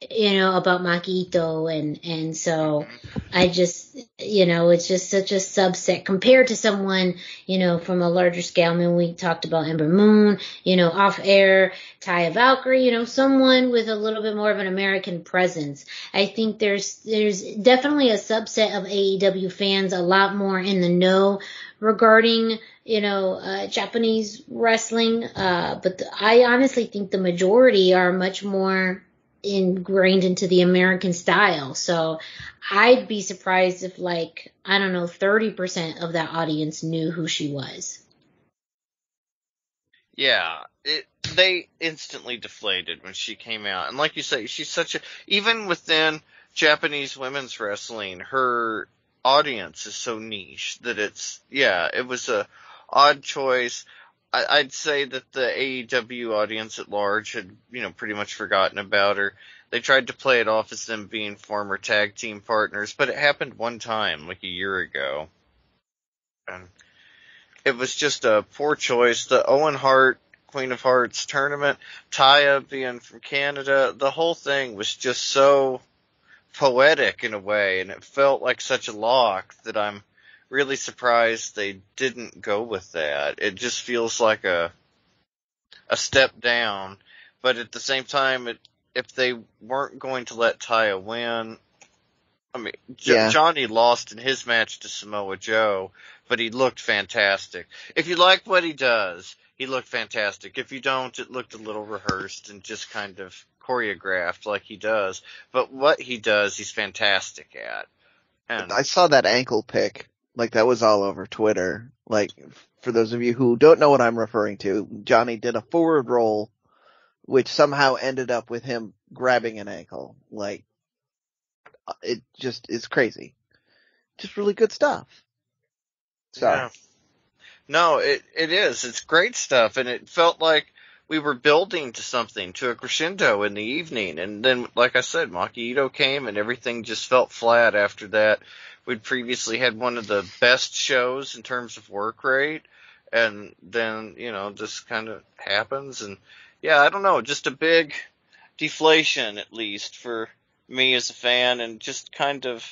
about Maki Ito, and so I just, it's just such a subset compared to someone, from a larger scale. I mean, we talked about Ember Moon, off air, Taya Valkyrie, someone with a little bit more of an American presence. I think there's definitely a subset of AEW fans a lot more in the know regarding, Japanese wrestling, but I honestly think the majority are much more ingrained into the American style. So I'd be surprised if 30% of that audience knew who she was. Yeah, they instantly deflated when she came out. And like you say, she's even within Japanese women's wrestling, her audience is so niche that it was a odd choice. I'd say that the AEW audience at large had, pretty much forgotten about her. They tried to play it off as them being former tag team partners, but it happened one time, like a year ago. And it was just a poor choice. The Owen Hart, Queen of Hearts tournament, Taya being from Canada, the whole thing was just so poetic in a way, and it felt like such a lock that I'm really surprised they didn't go with that. It just feels like a step down, but at the same time, if they weren't going to let Taya win, I mean, Johnny lost in his match to Samoa Joe, but he looked fantastic. If you like what he does, he looked fantastic. If you don't, it looked a little rehearsed and just kind of choreographed like he does. But what he does, he's fantastic at. And I saw that ankle pick. Like, that was all over Twitter. Like, for those of you who don't know what I'm referring to, Johnny did a forward roll, which somehow ended up with him grabbing an ankle. Like, it just is crazy. Just really good stuff. Sorry. Yeah. No, it is. It's great stuff, and it felt like we were building to something, to a crescendo in the evening. And then, like I said, Maki Ito came, and everything just felt flat after that. We'd previously had one of the best shows in terms of work rate, and then, this kind of happens. And, yeah, I don't know, just a big deflation, at least, for me as a fan, and just kind of...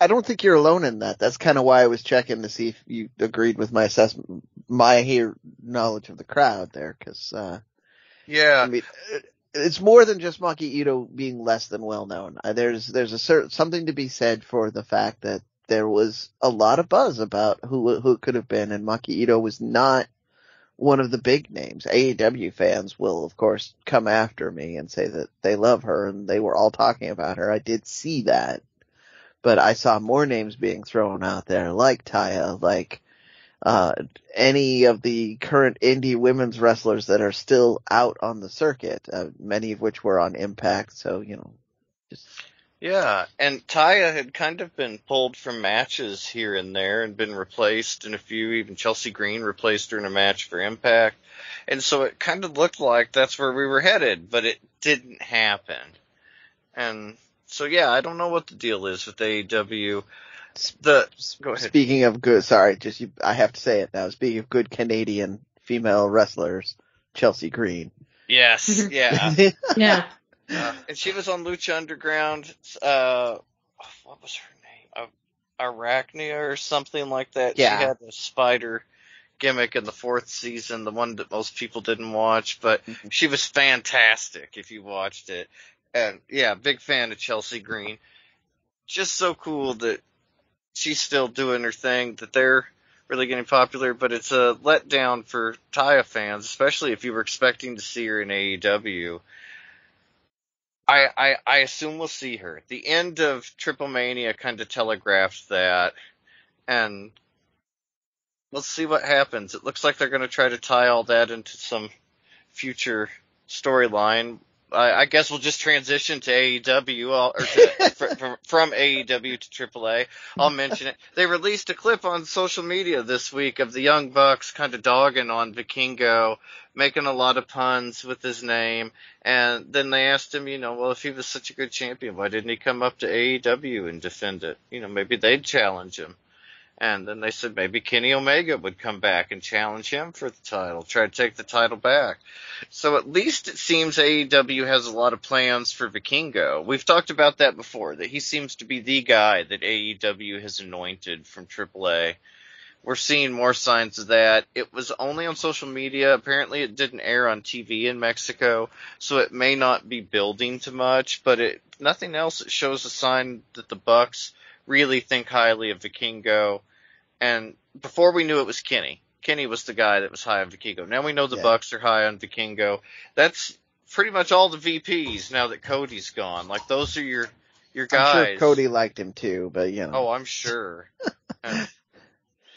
I don't think you're alone in that. That's kind of why I was checking to see if you agreed with my assessment, my knowledge of the crowd there, because, yeah. I mean, it's more than just Maki Ito being less than well known. There's something to be said for the fact that there was a lot of buzz about who it could have been, and Maki Ito was not one of the big names. AEW fans will, of course, come after me and say that they love her, and they were all talking about her. I did see that. But I saw more names being thrown out there, like Taya, like any of the current indie women's wrestlers that are still out on the circuit, many of which were on Impact. So, just... Yeah, and Taya had kind of been pulled from matches here and there and been replaced in a few. Even Chelsea Green replaced her in a match for Impact. And so it kind of looked like that's where we were headed, but it didn't happen. And... so, yeah, I don't know what the deal is with AEW. Go ahead. Speaking of good, I have to say it now. Speaking of good Canadian female wrestlers, Chelsea Green. Yes, yeah. Yeah. And she was on Lucha Underground. What was her name? Arachnia or something like that. Yeah. She had a spider gimmick in the 4th season, the one that most people didn't watch, but she was fantastic if you watched it. And, yeah, big fan of Chelsea Green. Just so cool that she's still doing her thing, that they're really getting popular, but it's a letdown for Taya fans, especially if you were expecting to see her in AEW. I assume we'll see her. The end of Triple Mania kind of telegraphed that, and let's see what happens. It looks like they're going to try to tie all that into some future storyline. I guess we'll just transition to AEW, from AEW to AAA. I'll mention it. They released a clip on social media this week of the Young Bucks kind of dogging on Vikingo, making a lot of puns with his name, and then they asked him, well, if he was such a good champion, why didn't he come up to AEW and defend it? Maybe they'd challenge him. And then they said maybe Kenny Omega would come back and challenge him for the title, try to take the title back. So at least it seems AEW has a lot of plans for Vikingo. We've talked about that before, that he seems to be the guy that AEW has anointed from AAA. We're seeing more signs of that. It was only on social media. Apparently it didn't air on TV in Mexico, so it may not be building too much, but nothing else, it shows a sign that the Bucks really think highly of Vikingo. And before we knew it was Kenny. Kenny was the guy that was high on Vikingo. Now we know the Bucks are high on Vikingo. That's pretty much all the VPs now that Cody's gone. Like, those are your guys. I'm sure Cody liked him too, but Oh, I'm sure.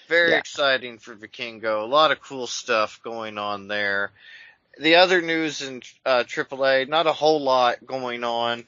Very exciting for Vikingo. A lot of cool stuff going on there. The other news in AAA, not a whole lot going on.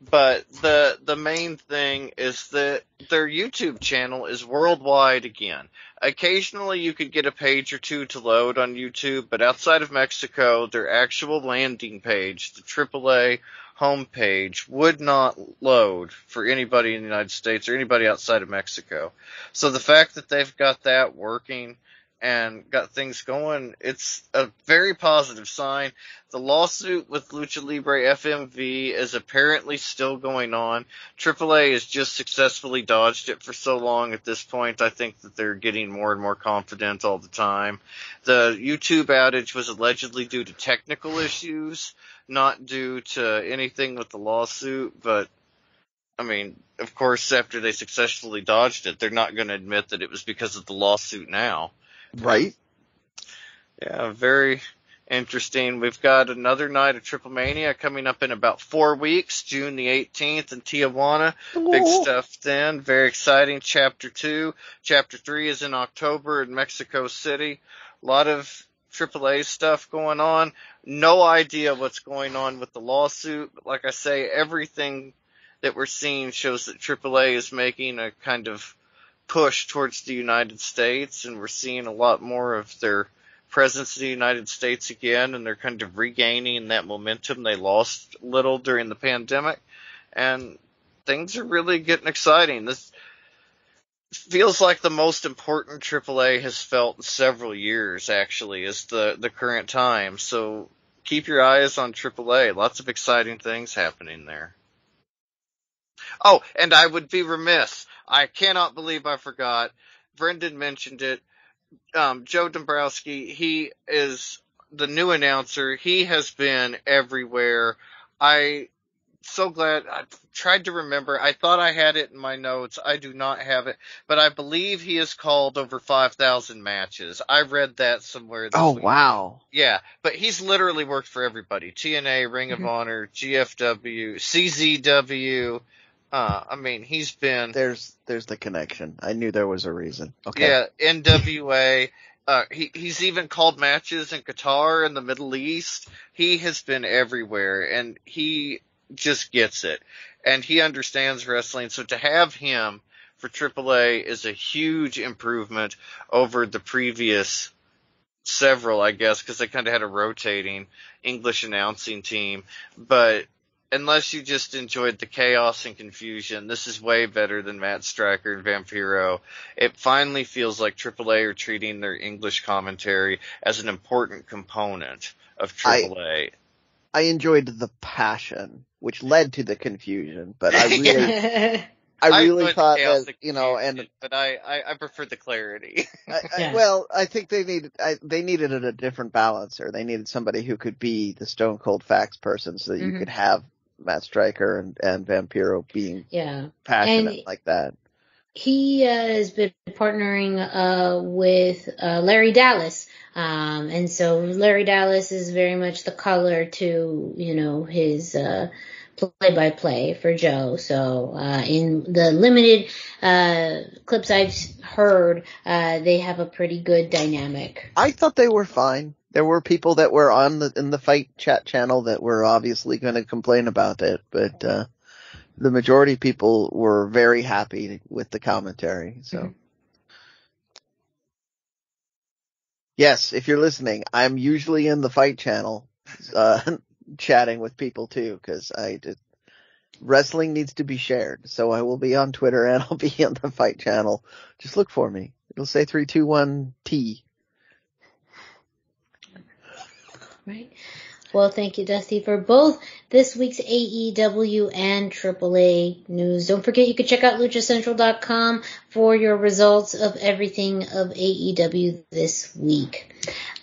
But the main thing is that their YouTube channel is worldwide again. Occasionally you could get a page or two to load on YouTube, but outside of Mexico, their actual landing page, the AAA homepage, would not load for anybody in the United States or anybody outside of Mexico. So the fact that they've got that working and got things going. It's a very positive sign. The lawsuit with Lucha Libre FMV is apparently still going on. AAA has just successfully dodged it for so long at this point. I think that they're getting more and more confident all the time. The YouTube outage was allegedly due to technical issues, not due to anything with the lawsuit, but I mean, of course, after they successfully dodged it, they're not going to admit that it was because of the lawsuit now. Right? Yeah, very interesting. We've got another night of Triple Mania coming up in about 4 weeks, June the 18th in Tijuana. Big stuff then. Very exciting. Chapter 2. Chapter 3 is in October in Mexico City. A lot of AAA stuff going on. No idea what's going on with the lawsuit. But like I say, everything that we're seeing shows that AAA is making a kind of push towards the United States, and we're seeing a lot more of their presence in the United States again, and they're kind of regaining that momentum they lost a little during the pandemic, and things are really getting exciting. This feels like the most important AAA has felt in several years, actually, is the current time. So keep your eyes on AAA. Lots of exciting things happening there. Oh, and I would be remiss. I cannot believe I forgot. Brendan mentioned it. Joe Dombrowski, he is the new announcer. He has been everywhere. So glad. I tried to remember. I thought I had it in my notes. I do not have it. But I believe he has called over 5,000 matches. I read that somewhere this week. Wow. Yeah, but he's literally worked for everybody. TNA, Ring of Honor, GFW, CZW. I mean, he's been... There's the connection. I knew there was a reason. Okay. Yeah, NWA. He's even called matches in Qatar and the Middle East. He has been everywhere, and he just gets it. And he understands wrestling, so to have him for AAA is a huge improvement over the previous several, I guess, because they kind of had a rotating English announcing team. But unless you just enjoyed the chaos and confusion, this is way better than Matt Striker and Vampiro. It finally feels like AAA are treating their English commentary as an important component of AAA. I enjoyed the passion, which led to the confusion, but I really, I really thought that, but I prefer the clarity. Well, I think they needed a different balancer. They needed somebody who could be the Stone Cold Facts person, so that you could have Matt Striker and Vampiro being passionate like that. He has been partnering with Larry Dallas. And so Larry Dallas is very much the color to, his play-by-play for Joe. So in the limited clips I've heard, they have a pretty good dynamic. I thought they were fine. There were people that were in the fight chat channel that were obviously going to complain about it, but the majority of people were very happy with the commentary. So yes, if you're listening, I'm usually in the fight channel chatting with people too, because wrestling needs to be shared. So I will be on Twitter and I'll be on the fight channel. Just look for me. It'll say 321T. Right. Well, thank you, Dusty, for both this week's AEW and AAA news. Don't forget you can check out luchacentral.com for your results of everything of AEW this week.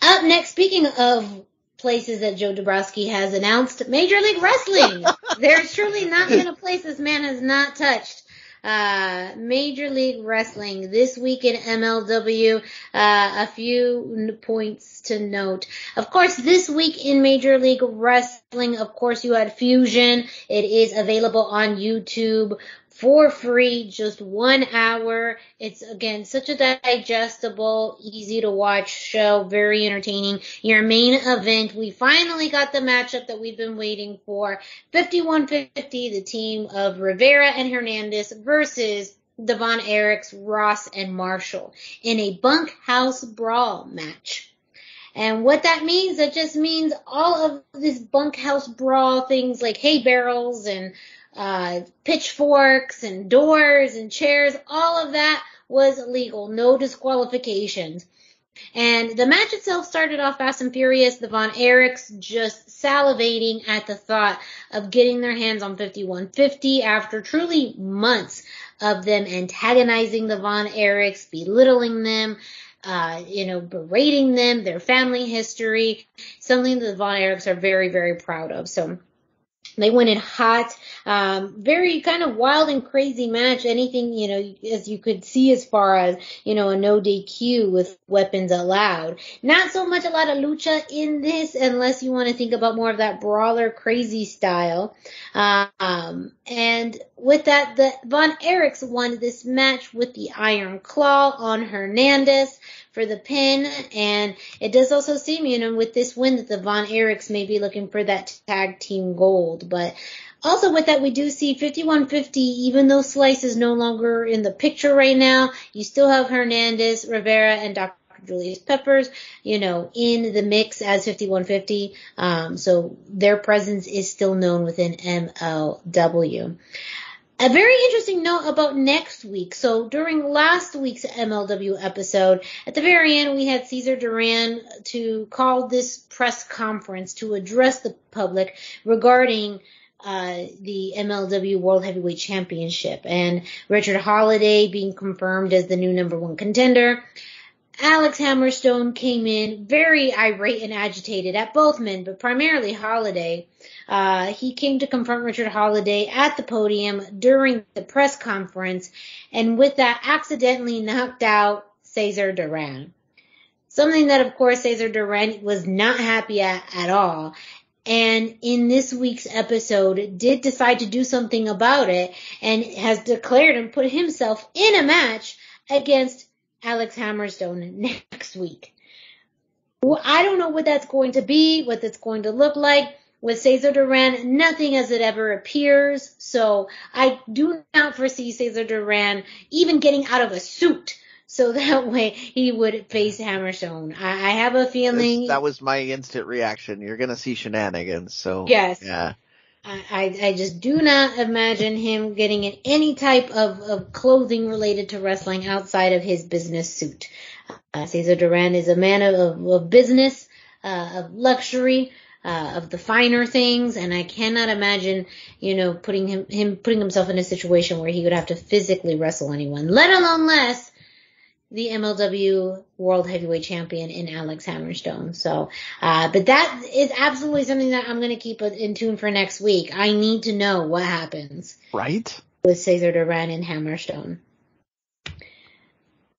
Up next, speaking of places that Joe Dombrowski has announced, Major League Wrestling. There's truly not been a place this man has not touched. Major League Wrestling this week in MLW. A few points to note. Of course, this week in Major League Wrestling, of course, you had Fusion. It is available on YouTube for free, just 1 hour. It's, again, such a digestible, easy to watch show, very entertaining. Your main event, we finally got the matchup that we've been waiting for. 51-50, the team of Rivera and Hernandez versus Devon Eriks, Ross, and Marshall in a bunkhouse brawl match. And what that means, that just means all of this bunkhouse brawl things like hay barrels and pitchforks and doors and chairs, all of that was illegal. No disqualifications. And the match itself started off fast and furious. The Von Erichs just salivating at the thought of getting their hands on 5150 after truly months of them antagonizing the Von Erichs, belittling them, berating them, their family history, something that the Von Erichs are very, very proud of. So they went in hot, very kind of wild and crazy match. Anything, as you could see as far as, a no DQ with weapons allowed. Not so much a lot of lucha in this unless you want to think about more of that brawler crazy style. And with that, the Von Erichs won this match with the Iron Claw on Hernandez for the pin, and it does also seem, with this win that the Von Erichs may be looking for that tag team gold. But also with that, we do see 5150, even though Slice is no longer in the picture right now, you still have Hernandez, Rivera, and Dr. Julius Peppers, in the mix as 5150. So their presence is still known within MLW. A very interesting note about next week. So during last week's MLW episode, at the very end, we had Cesar Duran to call this press conference to address the public regarding the MLW World Heavyweight Championship and Richard Holiday being confirmed as the new #1 contender. Alex Hammerstone came in very irate and agitated at both men, but primarily Holiday. He came to confront Richard Holiday at the podium during the press conference, and with that accidentally knocked out Cesar Duran. Something that, of course, Cesar Duran was not happy at all. And in this week's episode, did decide to do something about it and has declared and put himself in a match against Alex Hammerstone next week. Well, I don't know what that's going to be, what that's going to look like. With Cesar Duran, nothing as it ever appears. So I do not foresee Cesar Duran even getting out of a suit. So that way he would face Hammerstone. I have a feeling. That was my instant reaction. You're going to see shenanigans. So yes. Yeah. I just do not imagine him getting in any type of clothing related to wrestling outside of his business suit. Cesar Duran is a man of business, of luxury, of the finer things, and I cannot imagine, putting himself in a situation where he would have to physically wrestle anyone, let alone less the MLW World Heavyweight Champion in Alex Hammerstone. So, but that is absolutely something that I'm going to keep in tune for next week. I need to know what happens. Right? With Cesar Duran and Hammerstone.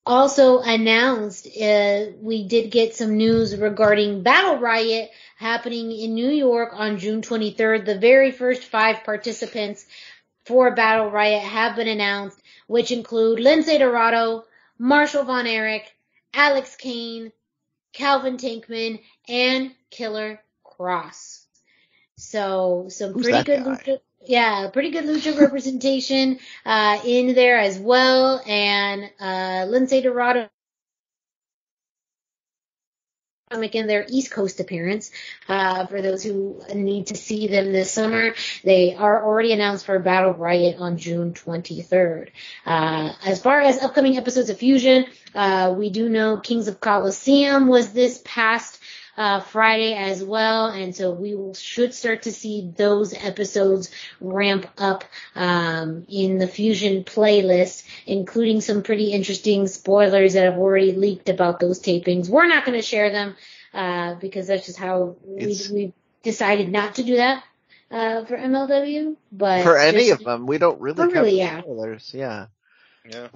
Also announced, we did get some news regarding Battle Riot happening in New York on June 23rd. The very first 5 participants for Battle Riot have been announced, which include Lince Dorado, Marshall Von Erich, Alex Kane, Calvin Tankman, and Killer Cross. So some pretty good lucha, pretty good lucha representation in there as well. And Lince Dorado making their East Coast appearance. For those who need to see them this summer, they are already announced for Battle Riot on June 23rd. As far as upcoming episodes of Fusion, we do know Kings of Colosseum was this past Friday as well, and so we should start to see those episodes ramp up in the Fusion playlist, including some pretty interesting spoilers that have already leaked about those tapings. We're not going to share them because that's just how we decided not to do that for MLW. But for any of them, we don't really cover spoilers. Yeah. Yeah.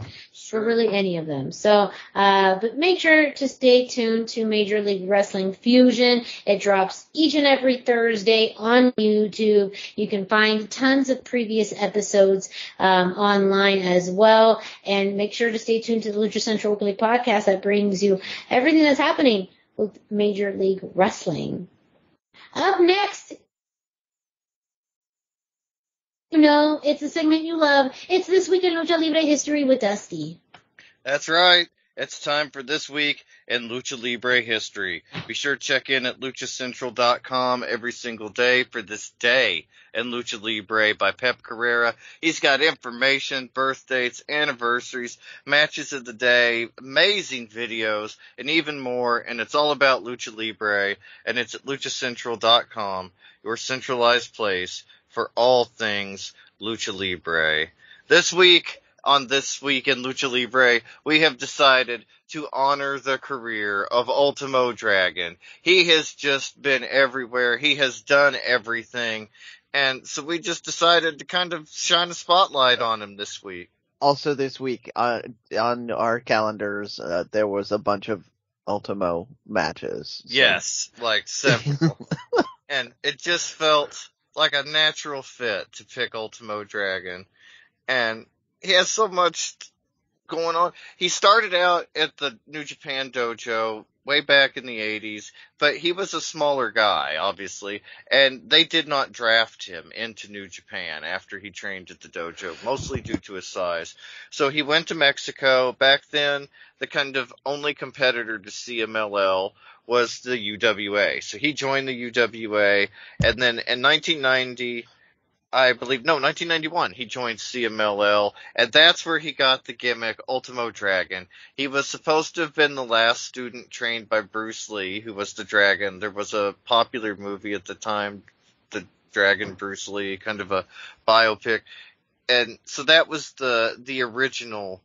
For really any of them. So, but make sure to stay tuned to Major League Wrestling Fusion. It drops each and every Thursday on YouTube. You can find tons of previous episodes online as well. And make sure to stay tuned to the Lucha Central Weekly podcast that brings you everything that's happening with Major League Wrestling. Up next, it's a segment you love. It's This Week in Lucha Libre History with Dusty. That's right. It's time for This Week in Lucha Libre History. Be sure to check in at luchacentral.com every single day for This Day in Lucha Libre by Pep Carrera. He's got information, birth dates, anniversaries, matches of the day, amazing videos, and even more. And it's all about Lucha Libre, and it's at luchacentral.com, your centralized place for all things Lucha Libre. This week in Lucha Libre, we have decided to honor the career of Ultimo Dragon. He has just been everywhere. He has done everything. And so we just decided to kind of shine a spotlight on him this week. Also this week, on our calendars, there was a bunch of Ultimo matches. So. Yes, like several. And it just felt like a natural fit to pick Ultimo Dragon. And he has so much going on. He started out at the New Japan dojo way back in the 80s, but he was a smaller guy, obviously, and they did not draft him into New Japan after he trained at the dojo, mostly due to his size. So he went to Mexico. Back then, the kind of only competitor to CMLL was the UWA. So he joined the UWA, and then in 1991, he joined CMLL, and that's where he got the gimmick Ultimo Dragon. He was supposed to have been the last student trained by Bruce Lee, who was the Dragon. There was a popular movie at the time, The Dragon Bruce Lee, kind of a biopic. And so that was the original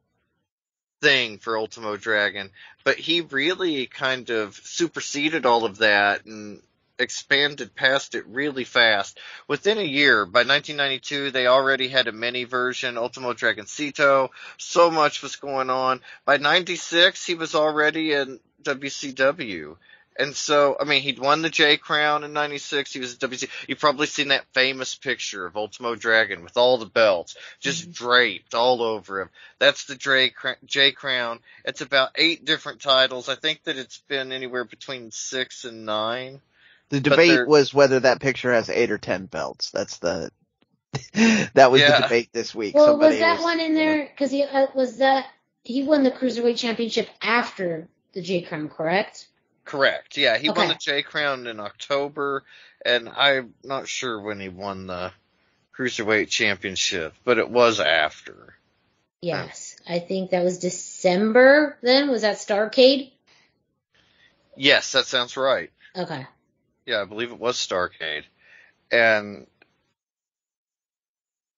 thing for Ultimo Dragon. But he really kind of superseded all of that and expanded past it really fast. Within a year, by 1992, they already had a mini version, Ultimo Dragoncito. So much was going on. By 96, he was already in WCW. And so, I mean, he'd won the J Crown in 96. He was at WCW. You've probably seen that famous picture of Ultimo Dragon with all the belts just draped all over him. That's the J Crown. It's about 8 different titles. I think that it's been anywhere between 6 and 9. The debate was whether that picture has 8 or 10 belts. That was the debate this week. Well, was that one in there? Because he won the Cruiserweight Championship after the J Crown, correct? Correct. Yeah, he won the J Crown in October, and I'm not sure when he won the Cruiserweight Championship, but it was after. Yes, I think that was December. Then was that Starrcade? Yes, that sounds right. Okay. Yeah, I believe it was Starrcade. And,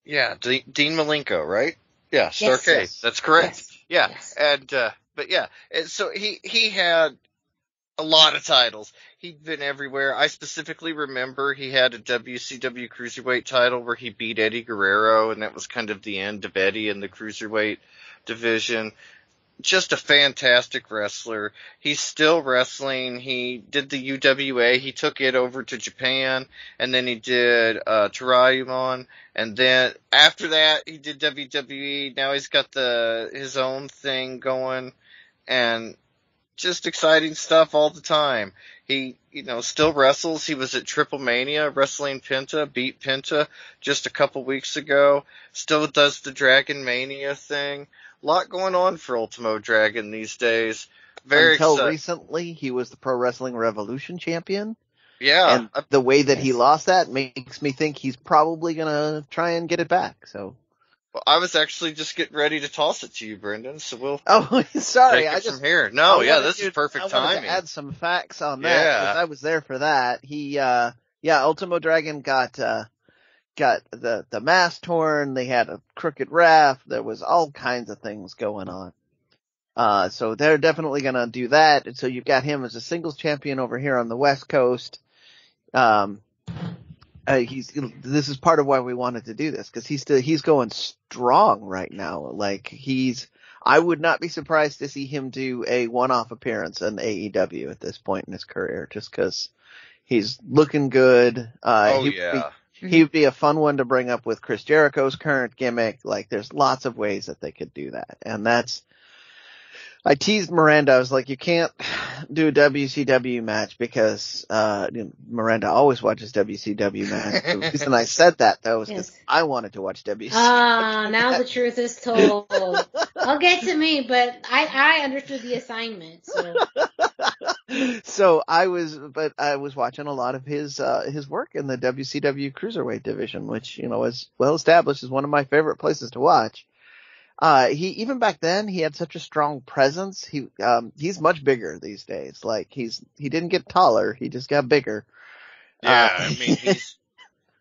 yeah, Dean Malenko, right? Yeah, Starrcade. Yes. That's correct. Yes. Yeah. Yes. And, but yeah, and so he had a lot of titles. He'd been everywhere. I specifically remember he had a WCW Cruiserweight title where he beat Eddie Guerrero, and that was kind of the end of Eddie in the Cruiserweight division. Just a fantastic wrestler. He's still wrestling. He did the UWA. He took it over to Japan, and then he did Terayumon, and then after that he did WWE. Now he's got his own thing going, and just exciting stuff all the time. He, still wrestles. He was at Triple Mania wrestling Penta, beat Penta just a couple weeks ago. Still does the Dragon Mania thing. A lot going on for Ultimo Dragon these days. Until recently, he was the Pro Wrestling Revolution champion. Yeah. And the way that he lost that makes me think he's probably going to try and get it back. So. Well, I was actually just getting ready to toss it to you, Brendan, so we'll sorry, take it from here. No, this is perfect timing. I wanted to add some facts on that, because I was there for that. He, Ultimo Dragon got the mask torn, they had a crooked ref, there was all kinds of things going on. So they're definitely gonna do that, and so you've got him as a singles champion over here on the West Coast. This is part of why we wanted to do this, because he's going strong right now. I would not be surprised to see him do a one-off appearance in AEW at this point in his career, just because he's looking good. He would be a fun one to bring up with Chris Jericho's current gimmick. There's lots of ways that they could do that. And I teased Miranda. I was like, you can't do a WCW match because Miranda always watches WCW match. The reason I said that though is because I wanted to watch WCW. Now the truth is told. I'll get to me, but I understood the assignment. So I was watching a lot of his work in the WCW Cruiserweight division, which is well established as one of my favorite places to watch. He even back then he had such a strong presence. He's much bigger these days. Like he didn't get taller, he just got bigger. Yeah, I mean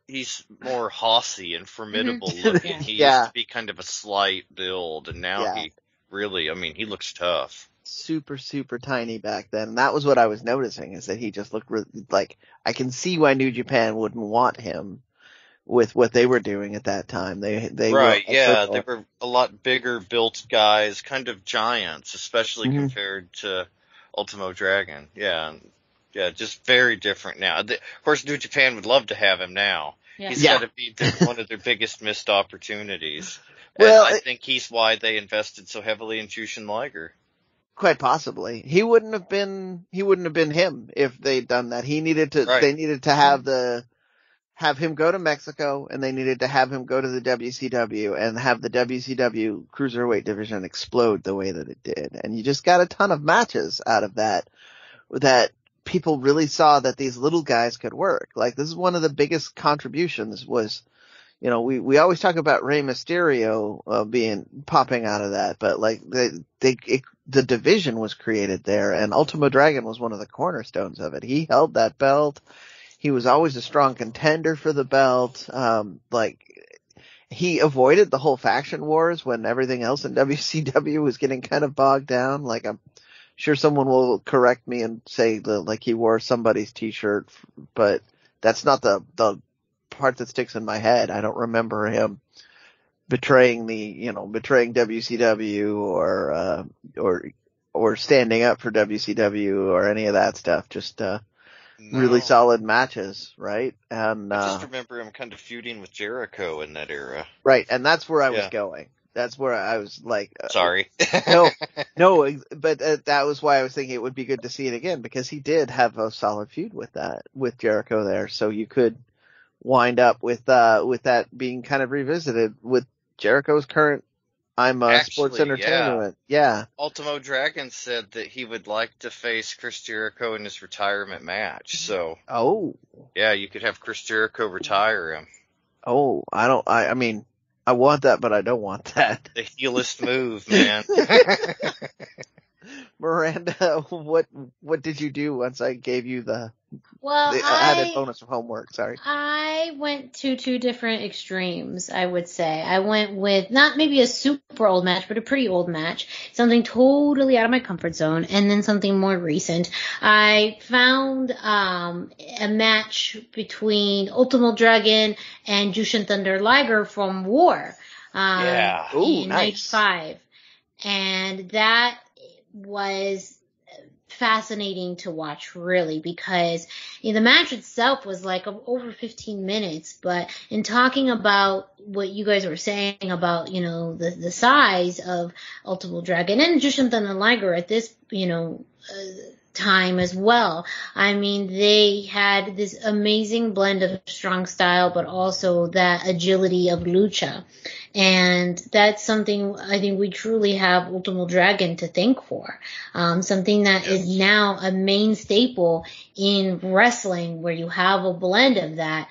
he's more hossy and formidable looking. He used to be kind of a slight build, and now he looks tough. Super, super tiny back then. And that was what I was noticing, is that he just looked like, I can see why New Japan wouldn't want him with what they were doing at that time. They they were a lot bigger built guys, kind of giants, especially compared to Ultimo Dragon. Yeah, just very different now. Of course, New Japan would love to have him now. Yeah. He's got to be one of their biggest missed opportunities. Well, and I think he's why they invested so heavily in Jushin Liger. Quite possibly. He wouldn't have been him if they'd done that. They needed to have him go to Mexico, and they needed to have him go to the WCW and have the WCW Cruiserweight division explode the way that it did. And you just got a ton of matches out of that people really saw that these little guys could work. Like, this is one of the biggest contributions was, we always talk about Rey Mysterio popping out of that, but like the division was created there, and Ultimo Dragon was one of the cornerstones of it. He held that belt. He was always a strong contender for the belt. He avoided the whole faction wars when everything else in WCW was getting kind of bogged down. Like, I'm sure someone will correct me and say that, he wore somebody's t-shirt, but that's not the part that sticks in my head. I don't remember him betraying WCW or standing up for WCW or any of that stuff. Just, really solid matches, right? And I just remember him kind of feuding with Jericho in that era. Right, and that's where I was going. That's where I was like, sorry. no, but that was why I was thinking it would be good to see it again, because he did have a solid feud with Jericho there, so you could wind up with that being kind of revisited with Jericho's current sports entertainment. Yeah. Ultimo Dragon said that he would like to face Chris Jericho in his retirement match. So. Oh. Yeah, you could have Chris Jericho retire him. Oh, I mean, I want that, but I don't want that. The heelest move, man. Miranda, what did you do once I gave you the added bonus of homework? Sorry. I went to two different extremes, I would say. I went with not maybe a super old match, but a pretty old match. Something totally out of my comfort zone, and then something more recent. I found a match between Ultimo Dragon and Jushin Thunder Liger from War in nice. 95. And that was fascinating to watch, really, because the match itself was like over 15 minutes, but in talking about what you guys were saying about, the size of Ultimo Dragon and Jushin Thunder Liger at this, time as well. I mean, they had this amazing blend of strong style, but also that agility of lucha. And that's something I think we truly have Ultimo Dragon to thank for. Something that is now a main staple in wrestling, where you have a blend of that.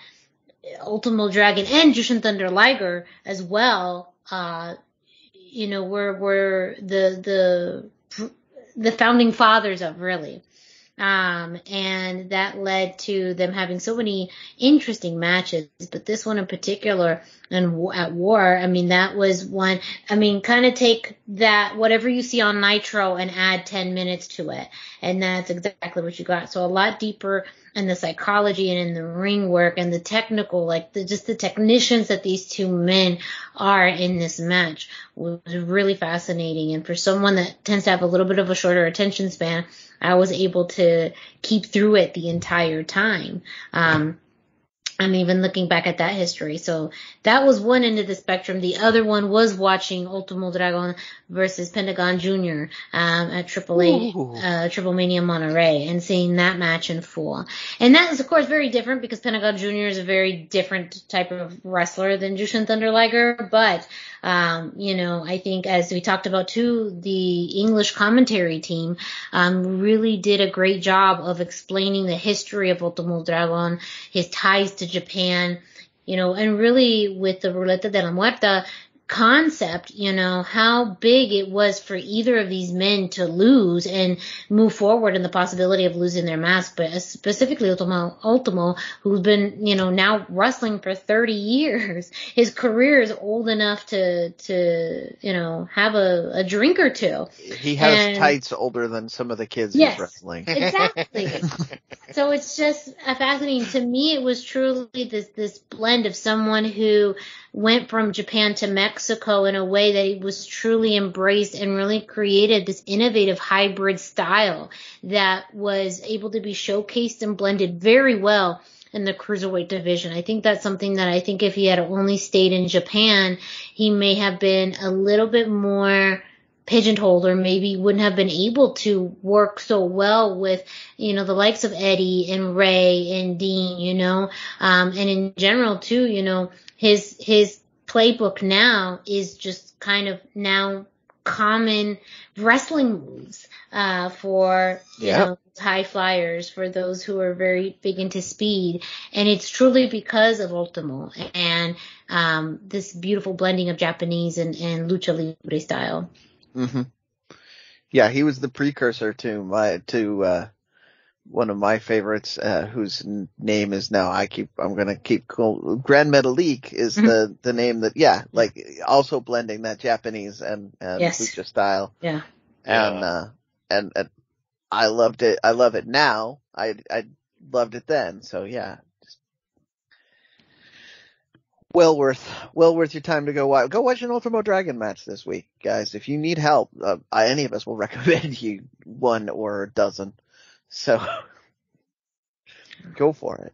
Ultimo Dragon and Jushin Thunder Liger as well, were the founding fathers of, really. And that led to them having so many interesting matches, but this one in particular, and at War, I mean, that was one, kind of take that, whatever you see on Nitro, and add 10 minutes to it. And that's exactly what you got. So a lot deeper in the psychology and in the ring work and the technical, just the technicians that these two men are in this match was really fascinating. And for someone that tends to have a little bit of a shorter attention span, I was able to keep through it the entire time. I'm even looking back at that history. So that was one end of the spectrum. The other one was watching Ultimo Dragon versus Pentagon Jr. At Triple Mania Monterey, and seeing that match in full. And that is, of course, very different because Pentagon Jr. is a very different type of wrestler than Jushin Thunder Liger. But, I think as we talked about too, the English commentary team really did a great job of explaining the history of Ultimo Dragon, his ties to Japan, and really with the Ruleta de la Muerta concept, how big it was for either of these men to lose and move forward in the possibility of losing their mask, but specifically Ultimo, who's been, now wrestling for 30 years. His career is old enough to have a drink or two. He has tights older than some of the kids he's wrestling. Exactly. So it's just fascinating. To me, it was truly this blend of someone who went from Japan to Mexico in a way that he was truly embraced and really created this innovative hybrid style that was able to be showcased and blended very well in the cruiserweight division. I think that's something that I think if he had only stayed in Japan, he may have been a little bit more pigeonholed, or maybe wouldn't have been able to work so well with, the likes of Eddie and Ray and Dean, and in general too, his playbook now is just kind of now common wrestling moves, for, high flyers, for those who are very big into speed. And it's truly because of Ultimo and, this beautiful blending of Japanese and lucha libre style. Mm-hmm. Yeah, he was the precursor to one of my favorites, whose name is now I'm gonna keep cool. Grand Metalik is the name that, also blending that Japanese and lucha style. Yeah. And I loved it. I love it now. I loved it then. So yeah. Well worth your time to go watch an Ultimo Dragon match this week, guys. If you need help, any of us will recommend you one or a dozen. So go for it.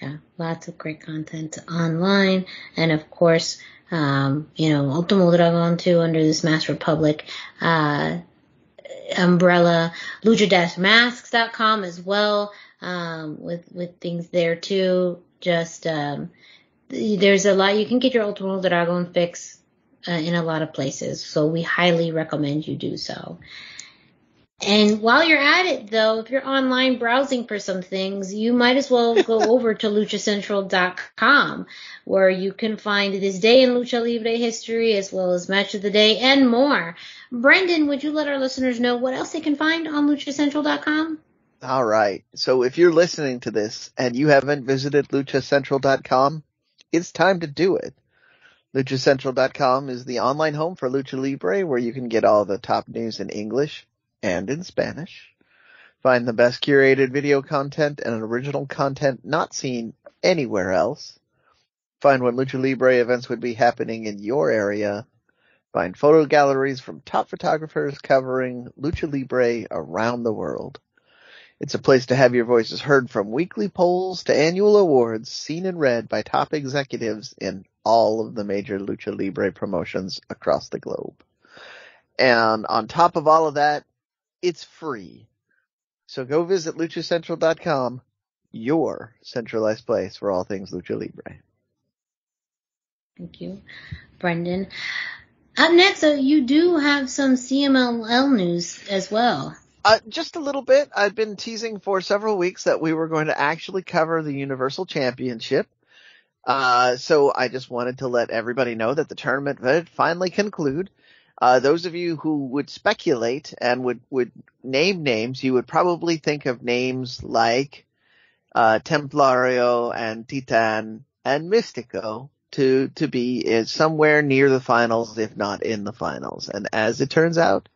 Yeah, lots of great content online, and of course, Ultimo Dragon too under this Mask Republic umbrella, lucha-masks.com as well, with things there too. Just there's a lot. You can get your Ultimo Dragon fix in a lot of places, so we highly recommend you do so. And while you're at it, though, if you're online browsing for some things, you might as well go over to luchacentral.com, where you can find this day in Lucha Libre history, as well as Match of the Day and more. Brendan, would you let our listeners know what else they can find on luchacentral.com? All right. So if you're listening to this and you haven't visited luchacentral.com, it's time to do it. Luchacentral.com is the online home for Lucha Libre, where you can get all the top news in English and in Spanish. Find the best curated video content and original content not seen anywhere else. Find when Lucha Libre events would be happening in your area. Find photo galleries from top photographers covering Lucha Libre around the world. It's a place to have your voices heard, from weekly polls to annual awards seen and read by top executives in all of the major Lucha Libre promotions across the globe. And on top of all of that, it's free. So go visit luchacentral.com, your centralized place for all things Lucha Libre. Thank you, Brendan. Up next, you do have some CMLL news as well. Just a little bit. I've been teasing for several weeks that we were going to actually cover the Universal Championship. So I just wanted to let everybody know that the tournament would finally conclude. Those of you who would speculate and would name names, you would probably think of names like Templario and Titan and Mystico to be somewhere near the finals, if not in the finals. And as it turns out,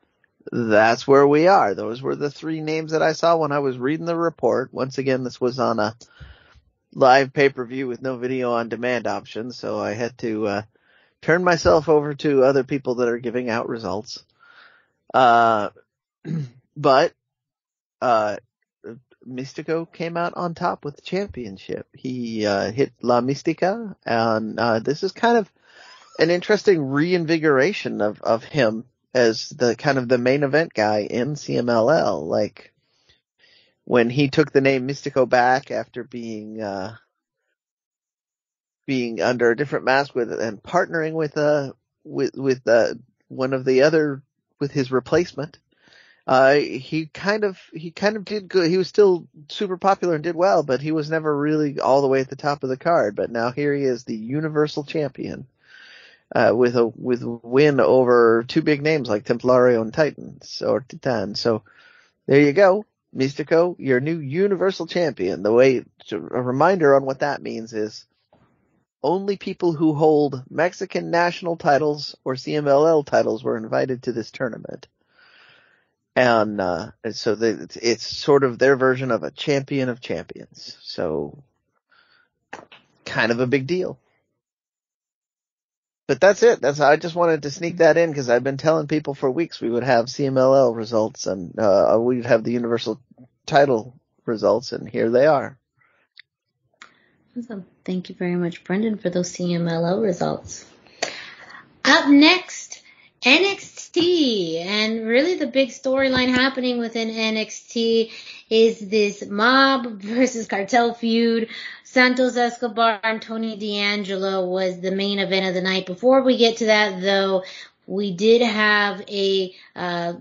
that's where we are. Those were the three names that I saw when I was reading the report. Once again, this was on a live pay-per-view with no video on demand option, so I had to turn myself over to other people that are giving out results. But Mystico came out on top with the championship. He hit La Mística, and this is kind of an interesting reinvigoration of him as the kind of the main event guy in CMLL. Like, when he took the name Mystico back after being under a different mask and partnering with one of the other, with his replacement, he kind of did good. He was still super popular and did well, but he was never really all the way at the top of the card. But now here he is, the Universal Champion, with a win over two big names like Templario and Titan. So there you go, Mystico, your new Universal Champion. A reminder on what that means is only people who hold Mexican national titles or CMLL titles were invited to this tournament. And so it's sort of their version of a champion of champions. So kind of a big deal. But that's it. I just wanted to sneak that in because I've been telling people for weeks we would have CMLL results and we'd have the Universal title results, and here they are. Awesome. Thank you very much, Brendan, for those CMLL results. Up next, NXT. And really the big storyline happening within NXT is this mob versus cartel feud. Santos Escobar and Tony D'Angelo was the main event of the night. Before we get to that, though, we did have a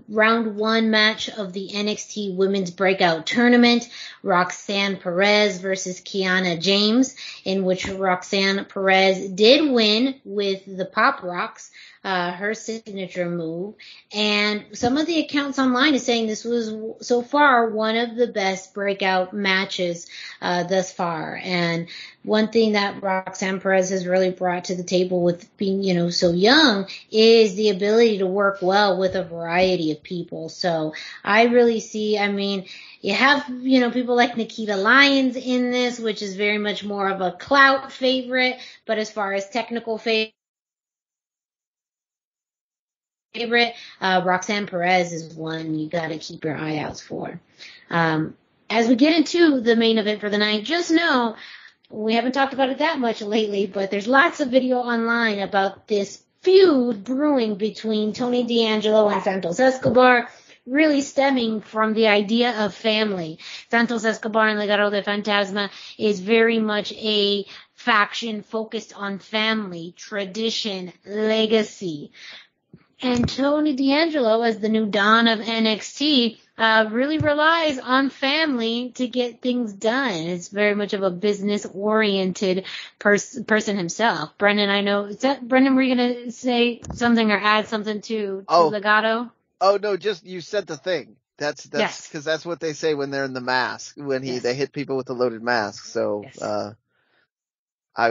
round one match of the NXT Women's Breakout Tournament, Roxanne Perez versus Kiana James, in which Roxanne Perez did win with the Pop Rocks, her signature move. And some of the accounts online is saying this was so far one of the best breakout matches thus far. And one thing that Roxanne Perez has really brought to the table with being, so young is the ability to work well with a variety of people. So I really see, you have, people like Nikita Lyons in this, which is very much more of a clout favorite, but as far as technical favorite, Roxanne Perez is one you got to keep your eye out for. As we get into the main event for the night, just know we haven't talked about it that much lately, but there's lots of video online about this feud brewing between Tony D'Angelo and Santos Escobar, really stemming from the idea of family. Santos Escobar and Legado del Fantasma is very much a faction focused on family, tradition, legacy. And Tony D'Angelo, as the new Don of NXT, really relies on family to get things done. It's very much of a business-oriented person himself. Brendan, I know, Brendan, were you going to say something or add something to Legado? Oh, no, just you said the thing. That's yes. Because that's what they say when they're in the mask, when they hit people with the loaded mask. So, yes. I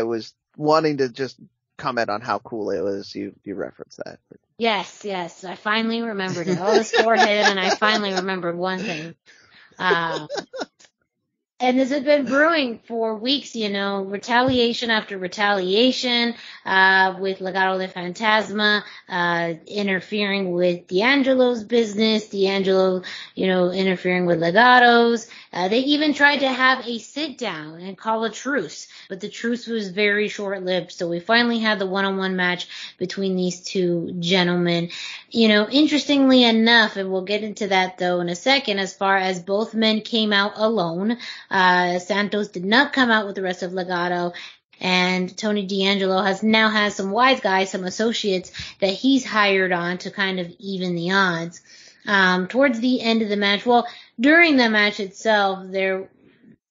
was wanting to just comment on how cool it was. You referenced that. Yes. I finally remembered it. All this forehead, and I finally remembered one thing. And this has been brewing for weeks, retaliation after retaliation, with Legado del Fantasma, interfering with D'Angelo's business, D'Angelo, interfering with Legado's. They even tried to have a sit down and call a truce, but the truce was very short-lived. So we finally had the one-on-one match between these two gentlemen. Interestingly enough, and we'll get into that though in a second, as far as both men came out alone, Santos did not come out with the rest of Legado, and Tony D'Angelo now has some wise guys, some associates that he's hired on to kind of even the odds. Towards the end of the match, during the match itself,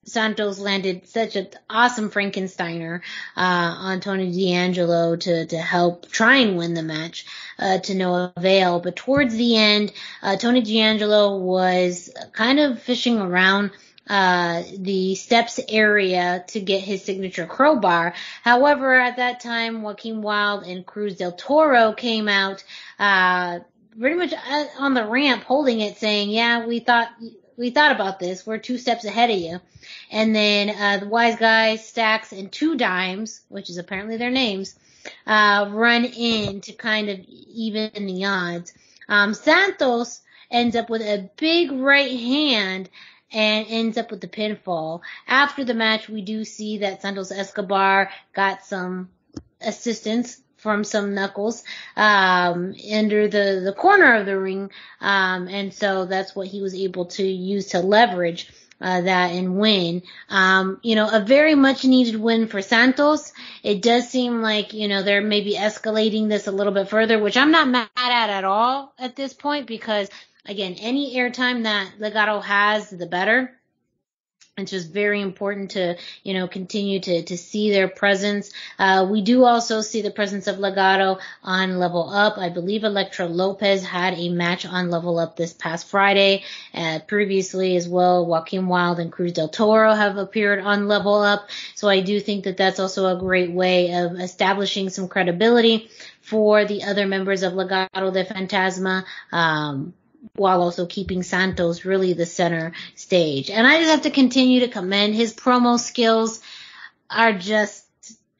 Santos landed such an awesome Frankensteiner on Tony D'Angelo to help try and win the match, to no avail. But towards the end, Tony D'Angelo was kind of fishing around the steps area to get his signature crowbar. However, at that time, Joaquin Wilde and Cruz del Toro came out pretty much on the ramp holding it, saying, yeah, we thought about this. We're 2 steps ahead of you. And then the Wise Guys, Stacks, and Two Dimes, which is apparently their names, run in to kind of even the odds. Santos ends up with a big right hand and ends up with the pinfall. After the match, we do see that Santos Escobar got some assistance from some knuckles under the corner of the ring, and so that's what he was able to use to leverage that and win. A very much needed win for Santos. It does seem like, they're maybe escalating this a little bit further, which I'm not mad at all at this point, because again, any airtime that Legado has, the better. It's just very important to, continue to see their presence. We do also see the presence of Legado on Level Up. I believe Elektra Lopez had a match on Level Up this past Friday. Previously as well, Joaquin Wilde and Cruz del Toro have appeared on Level Up. So I do think that that's also a great way of establishing some credibility for the other members of Legado de Fantasma, while also keeping Santos really the center stage. And I just have to continue to commend his promo skills are just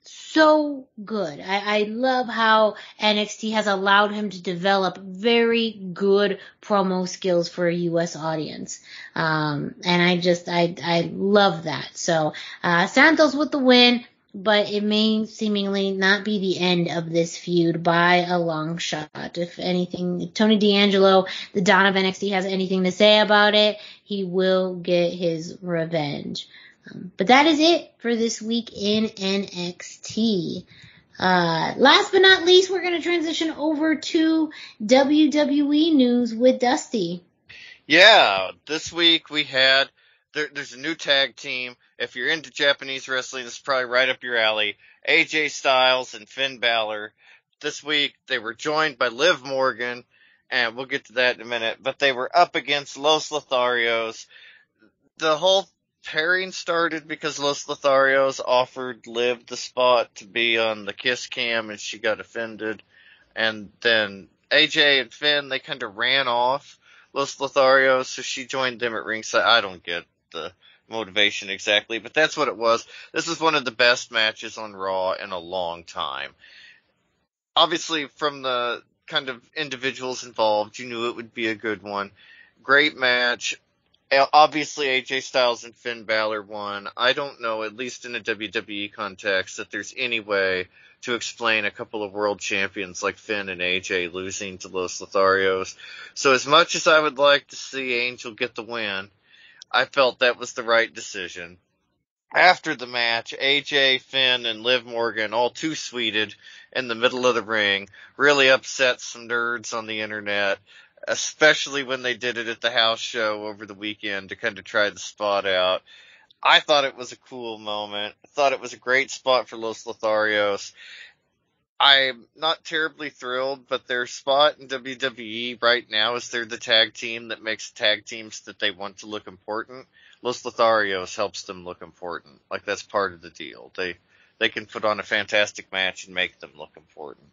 so good. I love how NXT has allowed him to develop very good promo skills for a U.S. audience. And I love that. So, Santos with the win. But it may seemingly not be the end of this feud by a long shot. If anything, if Tony D'Angelo, the Don of NXT, has anything to say about it, he will get his revenge. But that is it for this week in NXT. Last but not least, we're going to transition over to WWE news with Dusty. Yeah, this week we had, there's a new tag team. If you're into Japanese wrestling, this is probably right up your alley. AJ Styles and Finn Balor. This week, they were joined by Liv Morgan, and we'll get to that in a minute, but they were up against Los Lotharios. The whole pairing started because Los Lotharios offered Liv the spot to be on the Kiss Cam, and she got offended. And then AJ and Finn, they kind of ran off Los Lotharios, so she joined them at ringside. I don't get the motivation exactly, but that's what it was. This is one of the best matches on Raw in a long time. Obviously, from the kind of individuals involved, you knew it would be a good one. Great match. Obviously, AJ Styles and Finn Balor won. I don't know, at least in a WWE context, that there's any way to explain a couple of world champions like Finn and AJ losing to Los Lotharios. So as much as I would like to see Angel get the win, I felt that was the right decision. After the match, AJ, Finn, and Liv Morgan, all two-sweeted in the middle of the ring, really upset some nerds on the internet, especially when they did it at the house show over the weekend to kind of try the spot out. I thought it was a cool moment. I thought it was a great spot for Los Lotharios. I'm not terribly thrilled, but their spot in WWE right now is they're the tag team that makes tag teams that they want to look important. Los Lotharios helps them look important. Like, that's part of the deal. They can put on a fantastic match and make them look important.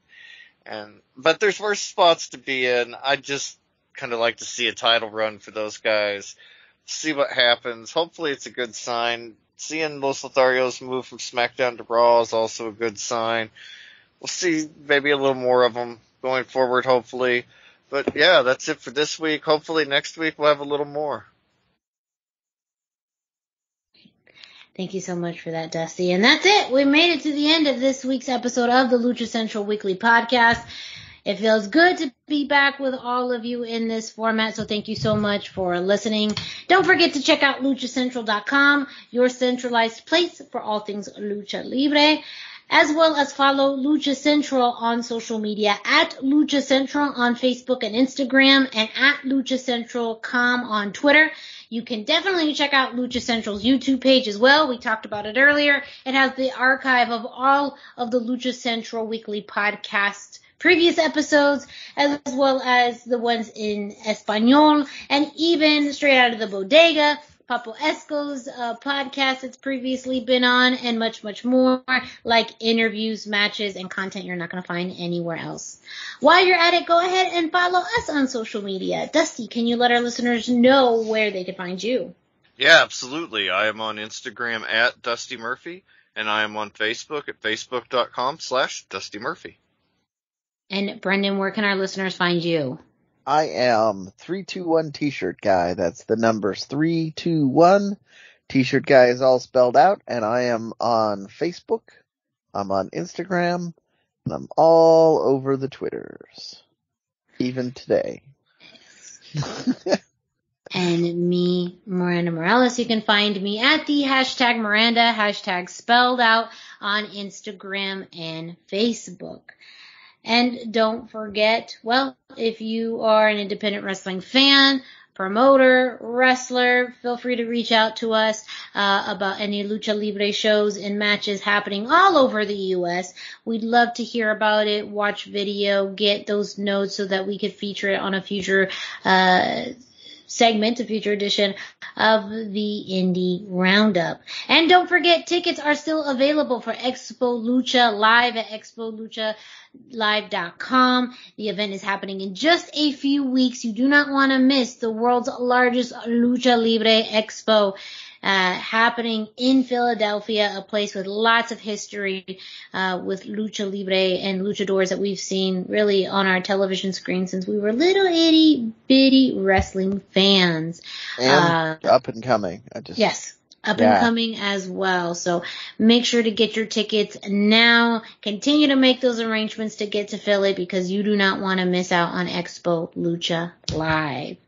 But there's worse spots to be in. I just kind of like to see a title run for those guys. See what happens. Hopefully it's a good sign. Seeing Los Lotharios move from SmackDown to Raw is also a good sign. We'll see maybe a little more of them going forward, hopefully. But yeah, that's it for this week. Hopefully next week we'll have a little more. Thank you so much for that, Dusty. And that's it. We made it to the end of this week's episode of the Lucha Central Weekly Podcast. It feels good to be back with all of you in this format, so thank you so much for listening. Don't forget to check out luchacentral.com, your centralized place for all things Lucha Libre, as well as follow Lucha Central on social media at Lucha Central on Facebook and Instagram, and at luchacentral.com on Twitter. You can definitely check out Lucha Central's YouTube page as well. We talked about it earlier. It has the archive of all of the Lucha Central Weekly Podcast previous episodes, as well as the ones in Espanol, and even straight out of the bodega, Papo Esco's podcast that's previously been on, and much, much more, like interviews, matches, and content you're not going to find anywhere else. While you're at it, go ahead and follow us on social media. Dusty, can you let our listeners know where they can find you? Yeah, absolutely. I am on Instagram at Dusty Murphy, and I am on Facebook at facebook.com/Dusty Murphy. And Brendan, where can our listeners find you? I am 321 T-shirt guy. That's the numbers 321. T-shirt guy is all spelled out, and I am on Facebook. I'm on Instagram, and I'm all over the Twitters. Even today. And me, Miranda Morales. You can find me at the hashtag Miranda, hashtag spelled out, on Instagram and Facebook. And don't forget, well, if you are an independent wrestling fan, promoter, wrestler, feel free to reach out to us about any Lucha Libre shows and matches happening all over the U.S. We'd love to hear about it, watch video, get those notes so that we could feature it on a future segment, a future edition of the Indie Roundup. And don't forget, tickets are still available for Expo Lucha Live at expolichalive.com. The event is happening in just a few weeks. You do not want to miss the world's largest Lucha Libre Expo happening in Philadelphia, a place with lots of history with Lucha Libre and luchadors that we've seen really on our television screen since we were little itty bitty wrestling fans. And up and coming. Yes. Up and coming as well. So make sure to get your tickets now. Continue to make those arrangements to get to Philly because you do not want to miss out on Expo Lucha Live.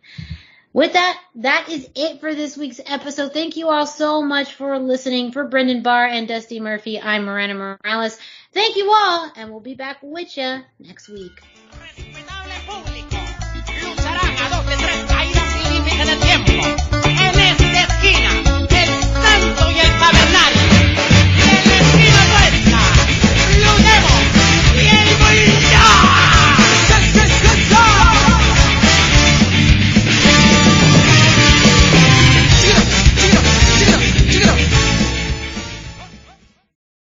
With that, that is it for this week's episode. Thank you all so much for listening. For Brendan Barr and Dusty Murphy, I'm Miranda Morales. Thank you all, and we'll be back with you next week. Lucharán a 2 de 3 caídas sin límite de tiempo.